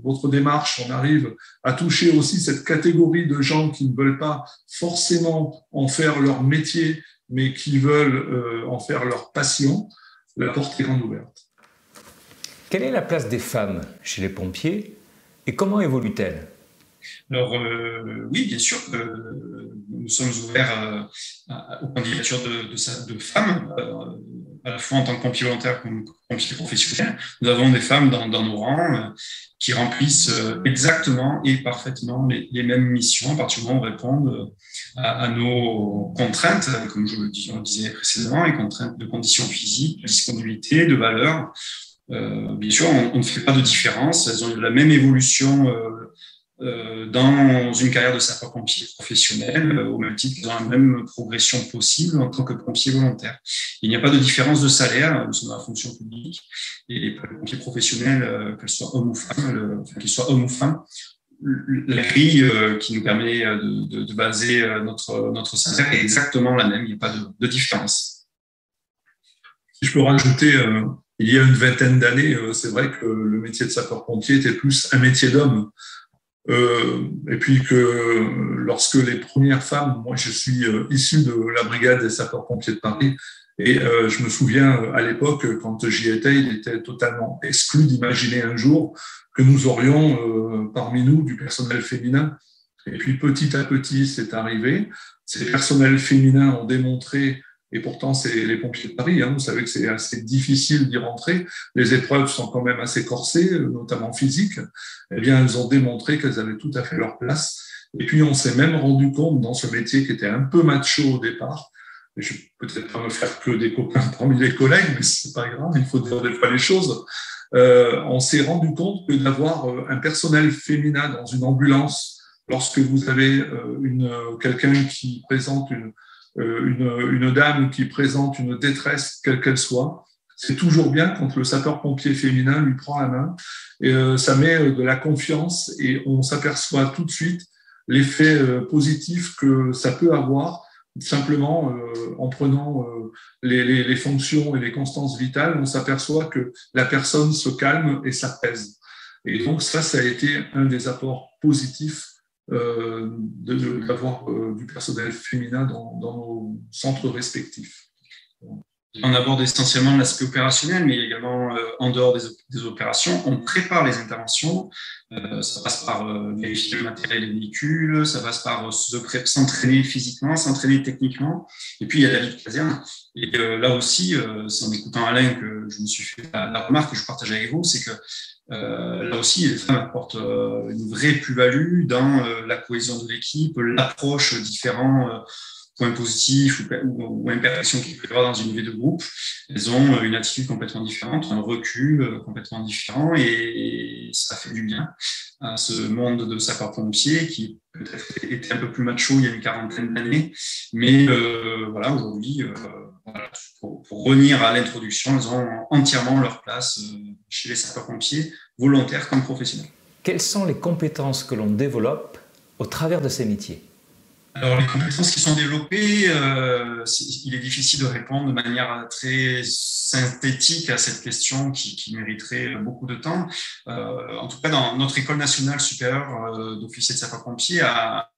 votre démarche, on arrive à toucher aussi cette catégorie de gens qui ne veulent pas forcément en faire leur métier, mais qui veulent en faire leur passion, la porte est grande ouverte. Quelle est la place des femmes chez les pompiers et comment évolue-t-elle ? Alors, oui, bien sûr, nous sommes ouverts aux candidatures de femmes, à la fois en tant que pompiers volontaires comme pompiers professionnels. Nous avons des femmes dans nos rangs qui remplissent exactement et parfaitement les mêmes missions, à partir du moment où elles répondent à nos contraintes, comme on disait précédemment, les contraintes de conditions physiques, de disponibilité, de valeur. Bien sûr, on ne fait pas de différence, elles ont eu la même évolution dans une carrière de sapeur-pompier professionnel, au même titre qu'ils ont la même progression possible en tant que pompier volontaire. Il n'y a pas de différence de salaire, nous sommes dans la fonction publique, et pour les pompiers professionnels, qu'ils soient hommes ou femmes, la grille qui nous permet de baser notre salaire est exactement la même, il n'y a pas de différence. Si je peux rajouter, il y a une vingtaine d'années, c'est vrai que le métier de sapeur-pompier était plus un métier d'homme. Et puis que lorsque les premières femmes, moi je suis issu de la brigade des sapeurs-pompiers de Paris, et je me souviens à l'époque, quand j'y étais, il était totalement exclu d'imaginer un jour que nous aurions parmi nous du personnel féminin. Et puis petit à petit, c'est arrivé. Ces personnels féminins ont démontré, et pourtant c'est les pompiers de Paris, vous savez que c'est assez difficile d'y rentrer, les épreuves sont quand même assez corsées, notamment physiques, eh bien elles ont démontré qu'elles avaient tout à fait leur place. Et puis on s'est même rendu compte dans ce métier qui était un peu macho au départ, et je ne vais peut-être pas me faire que des copains parmi les collègues, mais c'est pas grave, il faut dire des fois les choses. On s'est rendu compte que d'avoir un personnel féminin dans une ambulance, lorsque vous avez quelqu'un qui présente une dame qui présente une détresse, quelle qu'elle soit, c'est toujours bien quand le sapeur-pompier féminin lui prend la main. Et ça met de la confiance et on s'aperçoit tout de suite l'effet positif que ça peut avoir simplement en prenant les fonctions et les constances vitales. On s'aperçoit que la personne se calme et s'apaise. Et donc ça a été un des apports positifs d'avoir du personnel féminin dans nos centres respectifs. On aborde essentiellement l'aspect opérationnel, mais également en dehors des opérations, on prépare les interventions. Ça passe par vérifier le matériel et les véhicules, ça passe par s'entraîner physiquement, s'entraîner techniquement. Et puis, il y a la vie de caserne. Et là aussi, c'est en écoutant Alain que je me suis fait la remarque que je partage avec vous, c'est que là aussi, les femmes apportent une vraie plus-value dans la cohésion de l'équipe, l'approche différents points positifs ou imperfections qu'il peut y avoir dans une vie de groupe. Elles ont une attitude complètement différente, un recul complètement différent et ça fait du bien à ce monde de sapeurs-pompiers qui peut-être était un peu plus macho il y a une quarantaine d'années, mais voilà, aujourd'hui, pour revenir à l'introduction, elles ont entièrement leur place chez les sapeurs-pompiers, volontaires comme professionnels. Quelles sont les compétences que l'on développe au travers de ces métiers ? Alors, les compétences qui sont développées, il est difficile de répondre de manière très synthétique à cette question qui mériterait beaucoup de temps. En tout cas, dans notre École nationale supérieure d'officiers de sapeurs-pompiers a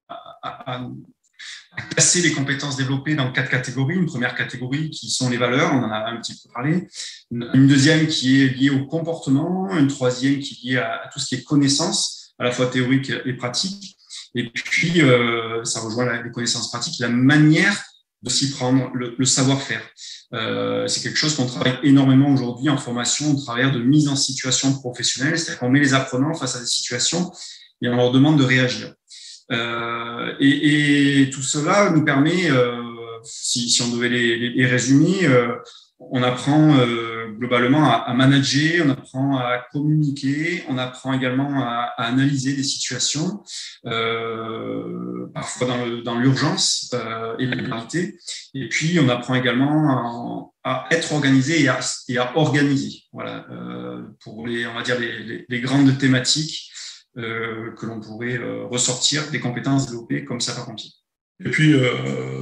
classer les compétences développées dans 4 catégories. Une première catégorie qui sont les valeurs, on en a un petit peu parlé. Une deuxième qui est liée au comportement. Une troisième qui est liée à tout ce qui est connaissances, à la fois théorique et pratique. Et puis, ça rejoint les connaissances pratiques, la manière de s'y prendre, le savoir-faire. C'est quelque chose qu'on travaille énormément aujourd'hui en formation au travers de mise en situation professionnelle, c'est-à-dire qu'on met les apprenants face à des situations et on leur demande de réagir. Et tout cela nous permet, si on devait les résumer, on apprend globalement à manager, on apprend à communiquer, on apprend également à analyser des situations, parfois dans l'urgence et la gravité. Et puis, on apprend également à être organisé et à organiser. Voilà, pour on va dire les grandes thématiques que l'on pourrait ressortir des compétences développées comme sapeur-pompier. Et puis,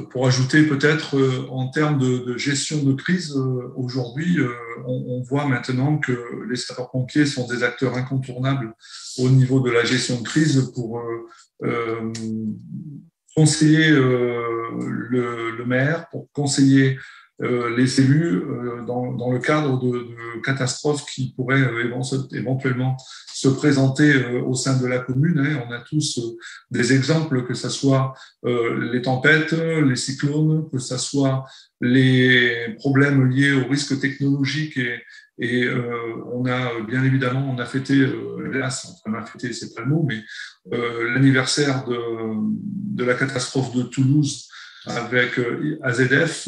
pour ajouter peut-être, en termes de gestion de crise, aujourd'hui, on voit maintenant que les sapeurs-pompiers sont des acteurs incontournables au niveau de la gestion de crise pour conseiller le maire, pour conseiller les élus dans le cadre de catastrophes qui pourraient éventuellement se présenter au sein de la commune. On a tous des exemples, que ce soit les tempêtes, les cyclones, que ce soit les problèmes liés aux risques technologiques et on a bien évidemment, on a fêté, hélas, on a fêté, c'est pas le mot, mais l'anniversaire de la catastrophe de Toulouse avec AZF,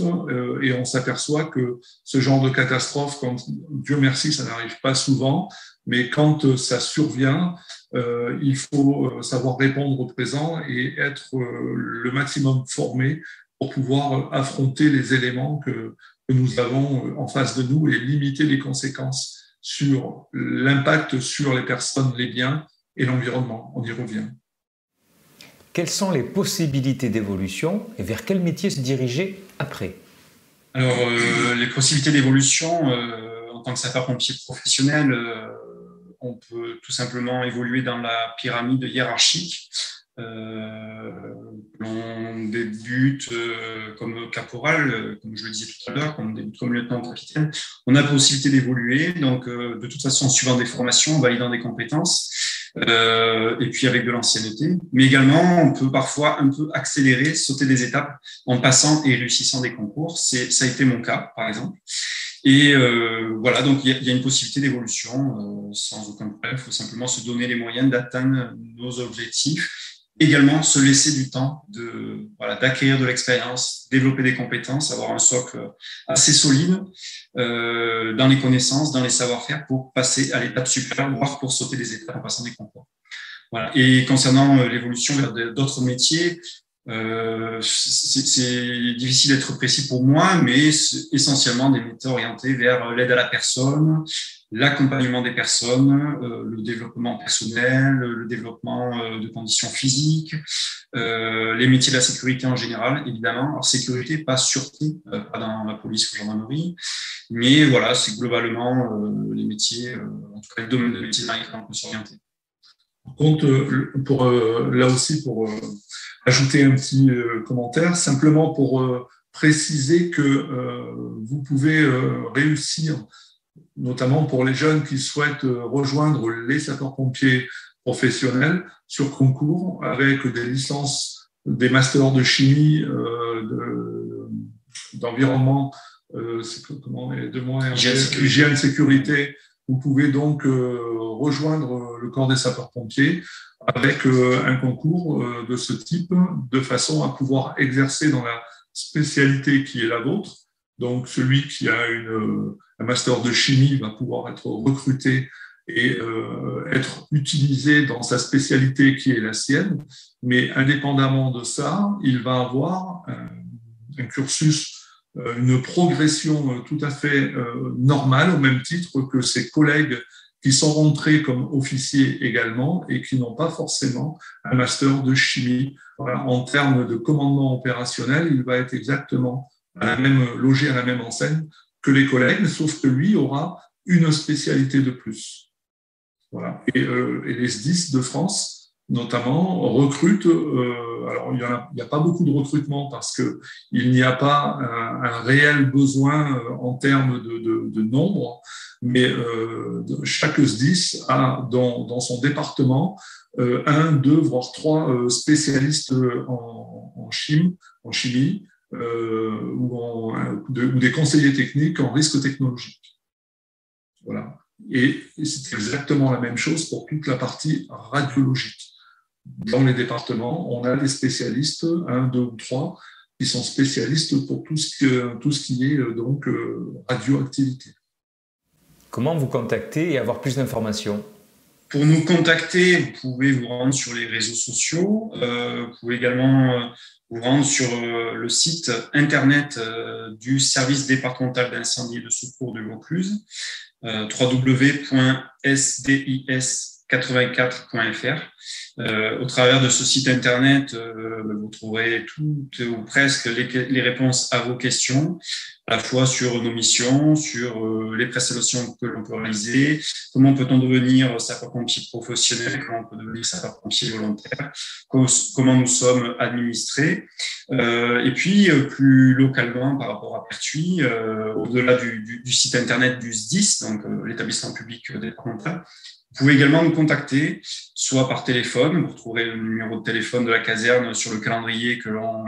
et on s'aperçoit que ce genre de catastrophe, quand, Dieu merci, ça n'arrive pas souvent, mais quand ça survient, il faut savoir répondre au présent et être le maximum formé pour pouvoir affronter les éléments que nous avons en face de nous et limiter les conséquences sur l'impact sur les personnes, les biens et l'environnement. On y revient. Quelles sont les possibilités d'évolution et vers quel métier se diriger après? Alors, les possibilités d'évolution, en tant que sapeur-pompier professionnel, on peut tout simplement évoluer dans la pyramide hiérarchique. On débute comme caporal, comme je le disais tout à l'heure, on débute comme lieutenant-capitaine. On a la possibilité d'évoluer, donc de toute façon, en suivant des formations, en validant des compétences, et puis avec de l'ancienneté. Mais également, on peut parfois un peu accélérer, sauter des étapes en passant et réussissant des concours. Ça a été mon cas, par exemple. Et voilà, donc il y a une possibilité d'évolution sans aucun problème. Il faut simplement se donner les moyens d'atteindre nos objectifs. Également, se laisser du temps d'acquérir de l'expérience, développer des compétences, avoir un socle assez solide dans les connaissances, dans les savoir-faire pour passer à l'étape supérieure, voire pour sauter des étapes en passant des concours. Voilà. Et concernant l'évolution vers d'autres métiers, c'est difficile d'être précis pour moi, mais essentiellement des métiers orientés vers l'aide à la personne, l'accompagnement des personnes, le développement personnel, le développement de conditions physiques, les métiers de la sécurité en général, évidemment. Alors, sécurité, pas sûreté, pas dans la police ou la gendarmerie, mais voilà, c'est globalement les métiers, en tout cas le domaine de métier dans lesquels on peut s'orienter. Par contre, là aussi, pour ajouter un petit commentaire, simplement pour préciser que vous pouvez réussir, notamment pour les jeunes qui souhaitent rejoindre les sapeurs-pompiers professionnels sur concours avec des licences, des masters de chimie, d'environnement, hygiène, sécurité. Vous pouvez donc rejoindre le corps des sapeurs-pompiers avec un concours de ce type, de façon à pouvoir exercer dans la spécialité qui est la vôtre. Donc, celui qui a un master de chimie va pouvoir être recruté et être utilisé dans sa spécialité qui est la sienne. Mais indépendamment de ça, il va avoir un cursus, une progression tout à fait normale, au même titre que ses collègues qui sont rentrés comme officiers également et qui n'ont pas forcément un master de chimie. Voilà, en termes de commandement opérationnel, il va être exactement logé à la même enseigne que les collègues, sauf que lui aura une spécialité de plus. Voilà. Et les SDIS de France, notamment, recrutent. Alors, il n'y a pas beaucoup de recrutement parce qu'il n'y a pas un réel besoin en termes de nombre, mais chaque SDIS a dans son département 1, 2, voire 3 spécialistes en chimie, ou des conseillers techniques en risque technologique. Voilà. Et c'est exactement la même chose pour toute la partie radiologique. Dans les départements, on a des spécialistes, 1, 2 ou 3, qui sont spécialistes pour tout ce qui est donc radioactivité. Comment vous contacter et avoir plus d'informations? Pour nous contacter, vous pouvez vous rendre sur les réseaux sociaux. Vous pouvez également vous rendre sur le site internet du service départemental d'incendie et de secours de Vaucluse, www.sdis SDIS84.fr. Au travers de ce site internet, vous trouverez toutes ou presque les réponses à vos questions, à la fois sur nos missions, sur les prestations que l'on peut réaliser, comment peut-on devenir sapeur-pompier professionnel, comment on peut devenir sapeur-pompier volontaire, comment nous sommes administrés. Et puis, plus localement par rapport à Pertuis, au-delà du site internet du SDIS, donc l'établissement public départemental, vous pouvez également nous contacter, soit par téléphone, vous trouverez le numéro de téléphone de la caserne sur le calendrier que l'on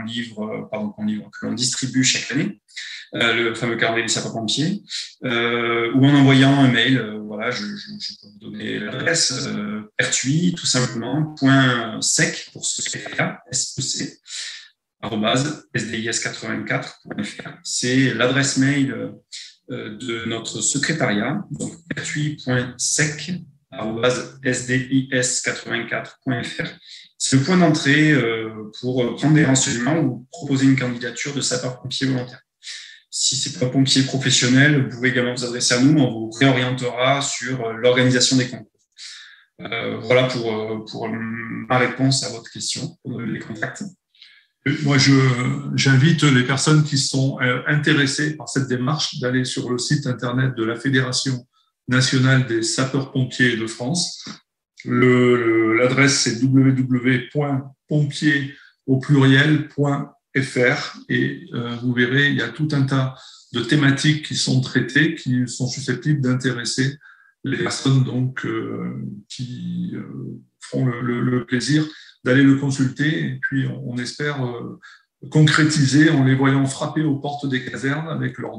distribue chaque année, le fameux calendrier des sapeurs-pompiers, ou en envoyant un mail. Voilà, je peux vous donner l'adresse, Pertuis, tout simplement, .sec pour secrétariat, SEC, @sdis84.fr. C'est l'adresse mail de notre secrétariat, donc pertuis.sec, @sdis84.fr. C'est le point d'entrée pour prendre des renseignements ou proposer une candidature de sapeur-pompier volontaire. Si c'est pas pompier professionnel, vous pouvez également vous adresser à nous, on vous réorientera sur l'organisation des concours. Voilà pour ma réponse à votre question, pour les contacts. Moi, j'invite les personnes qui sont intéressées par cette démarche d'aller sur le site internet de la Fédération nationale des sapeurs-pompiers de France. L'adresse, c'est www.pompier.fr et vous verrez, il y a tout un tas de thématiques qui sont traitées, qui sont susceptibles d'intéresser les personnes donc, qui feront le plaisir d'aller le consulter. Et puis, on espère concrétiser en les voyant frapper aux portes des casernes avec leur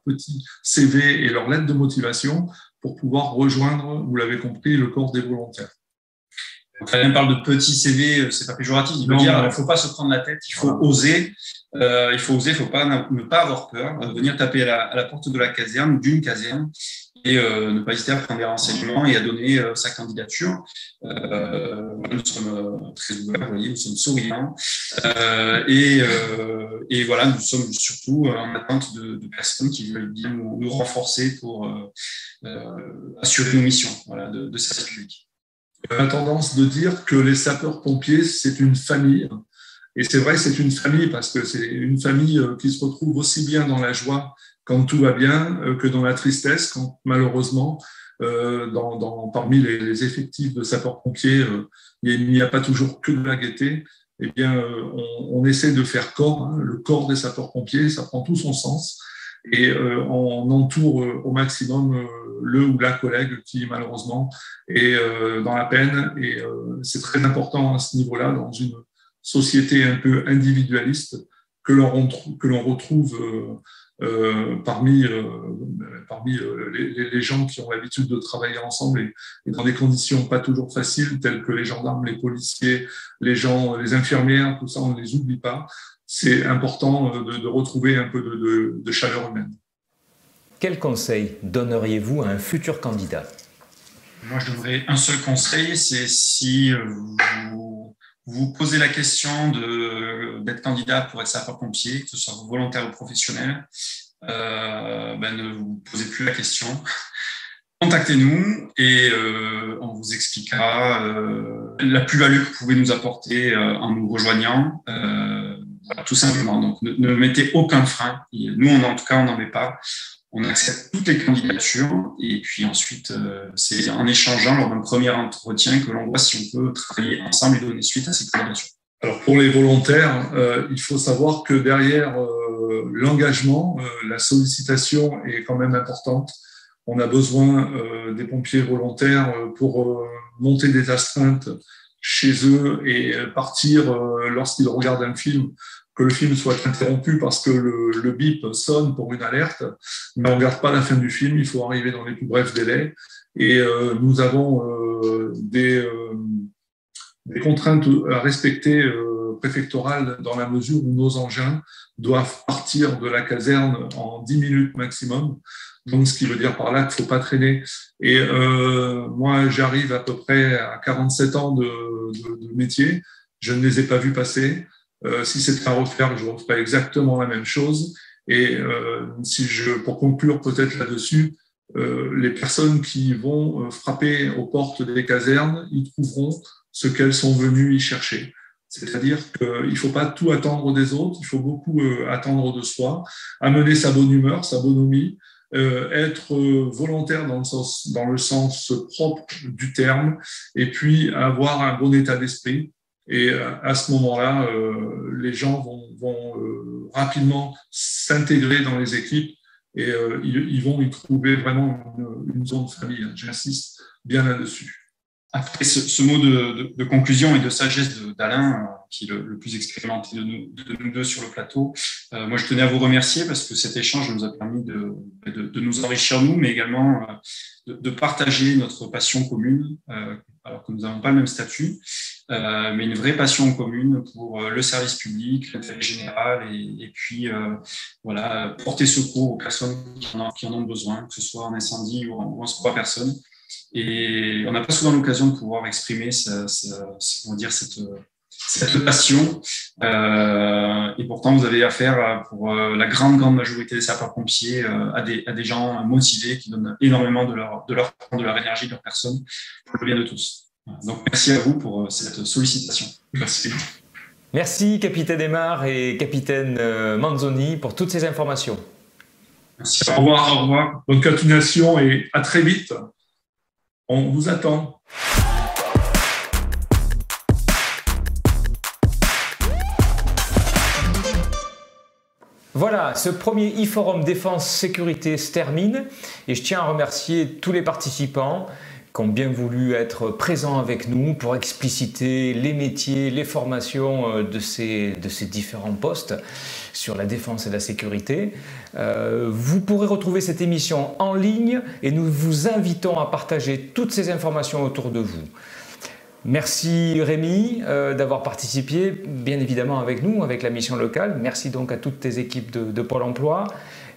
petit CV et leur lettre de motivation pour pouvoir rejoindre, vous l'avez compris, le corps des volontaires. Quand on parle de petit CV, c'est pas péjoratif. Il veut dire, il ne faut pas se prendre la tête, il faut oser. Il faut ne pas avoir peur, venir taper à la porte de la caserne, d'une caserne, et ne pas hésiter à prendre des renseignements et à donner sa candidature. Nous sommes très ouverts, vous voyez, nous sommes souriants. Et voilà, nous sommes surtout en attente de personnes qui veulent bien nous renforcer pour assurer nos missions, voilà, de service public. On a tendance de dire que les sapeurs-pompiers, c'est une famille. Et c'est vrai, c'est une famille parce que c'est une famille qui se retrouve aussi bien dans la joie quand tout va bien que dans la tristesse, quand malheureusement, parmi les effectifs de sapeurs-pompiers, il n'y a pas toujours que de la gaieté. Eh bien, on essaie de faire corps, le corps des sapeurs-pompiers, ça prend tout son sens. Et on entoure au maximum le ou la collègue qui malheureusement est dans la peine. Et c'est très important à ce niveau-là, dans une société un peu individualiste, que l'on retrouve parmi les gens qui ont l'habitude de travailler ensemble et dans des conditions pas toujours faciles, telles que les gendarmes, les policiers, les infirmières, tout ça, on ne les oublie pas. C'est important de retrouver un peu de chaleur humaine. Quel conseil donneriez-vous à un futur candidat ? Moi, je donnerais un seul conseil, c'est si vous posez la question d'être candidat pour être sapeur-pompier, que ce soit volontaire ou professionnel, ne vous posez plus la question. Contactez-nous et on vous expliquera la plus-value que vous pouvez nous apporter en nous rejoignant. Tout simplement. Donc, ne mettez aucun frein. Nous, en tout cas, on n'en met pas. On accepte toutes les candidatures et puis ensuite, c'est en échangeant lors d'un premier entretien que l'on voit si on peut travailler ensemble et donner suite à ces candidatures. Alors, pour les volontaires, il faut savoir que derrière l'engagement, la sollicitation est quand même importante. On a besoin des pompiers volontaires pour monter des astreintes chez eux et partir lorsqu'ils regardent un film, que le film soit interrompu parce que le bip sonne pour une alerte, mais on ne regarde pas la fin du film, il faut arriver dans les plus brefs délais. Et nous avons des contraintes à respecter préfectorales dans la mesure où nos engins doivent partir de la caserne en 10 minutes maximum. Donc, ce qui veut dire par là qu'il ne faut pas traîner. Et moi, j'arrive à peu près à 47 ans de métier. Je ne les ai pas vus passer. Si c'était à refaire, je referais exactement la même chose. Et pour conclure peut-être là-dessus, les personnes qui vont frapper aux portes des casernes, ils trouveront ce qu'elles sont venues y chercher. C'est-à-dire qu'il ne faut pas tout attendre des autres, il faut beaucoup attendre de soi, amener sa bonne humeur, sa bonhomie, être volontaire dans le sens propre du terme, et puis avoir un bon état d'esprit. Et à ce moment-là, les gens vont rapidement s'intégrer dans les équipes et ils vont y trouver vraiment une zone de famille. J'insiste bien là-dessus. Après ce mot de conclusion et de sagesse d'Alain, qui est le plus expérimenté de nous deux sur le plateau, moi je tenais à vous remercier parce que cet échange nous a permis de nous enrichir nous, mais également de partager notre passion commune, alors que nous n'avons pas le même statut, mais une vraie passion commune pour le service public, l'intérêt général, et puis voilà, porter secours aux personnes qui en ont besoin, que ce soit en incendie ou en secours à personne. Et on n'a pas souvent l'occasion de pouvoir exprimer cette passion. Et pourtant, vous avez affaire, pour la grande majorité des sapeurs-pompiers, à des gens motivés qui donnent énormément de leur énergie, de leur personne, pour le bien de tous. Donc, merci à vous pour cette sollicitation. Merci. Merci, capitaine Aymar et capitaine Manzoni, pour toutes ces informations. Merci. Au revoir. Bonne continuation et à très vite. On vous attend. Voilà, ce premier e-forum Défense Sécurité se termine et je tiens à remercier tous les participants qui ont bien voulu être présents avec nous pour expliciter les métiers, les formations de ces différents postes sur la défense et la sécurité. Vous pourrez retrouver cette émission en ligne et nous vous invitons à partager toutes ces informations autour de vous. Merci Rémi d'avoir participé bien évidemment avec nous, avec la mission locale. Merci donc à toutes tes équipes de Pôle emploi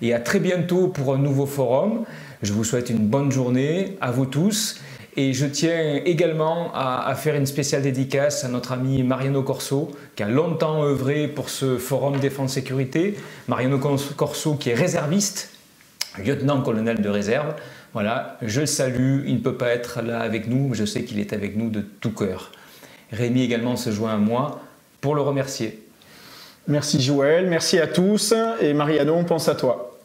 et à très bientôt pour un nouveau forum. Je vous souhaite une bonne journée à vous tous et je tiens également à faire une spéciale dédicace à notre ami Mariano Corso qui a longtemps œuvré pour ce forum Défense-Sécurité. Mariano Corso qui est réserviste, lieutenant-colonel de réserve. Voilà, je le salue, il ne peut pas être là avec nous, mais je sais qu'il est avec nous de tout cœur. Rémi également se joint à moi pour le remercier. Merci Joël, merci à tous et Mariano, on pense à toi.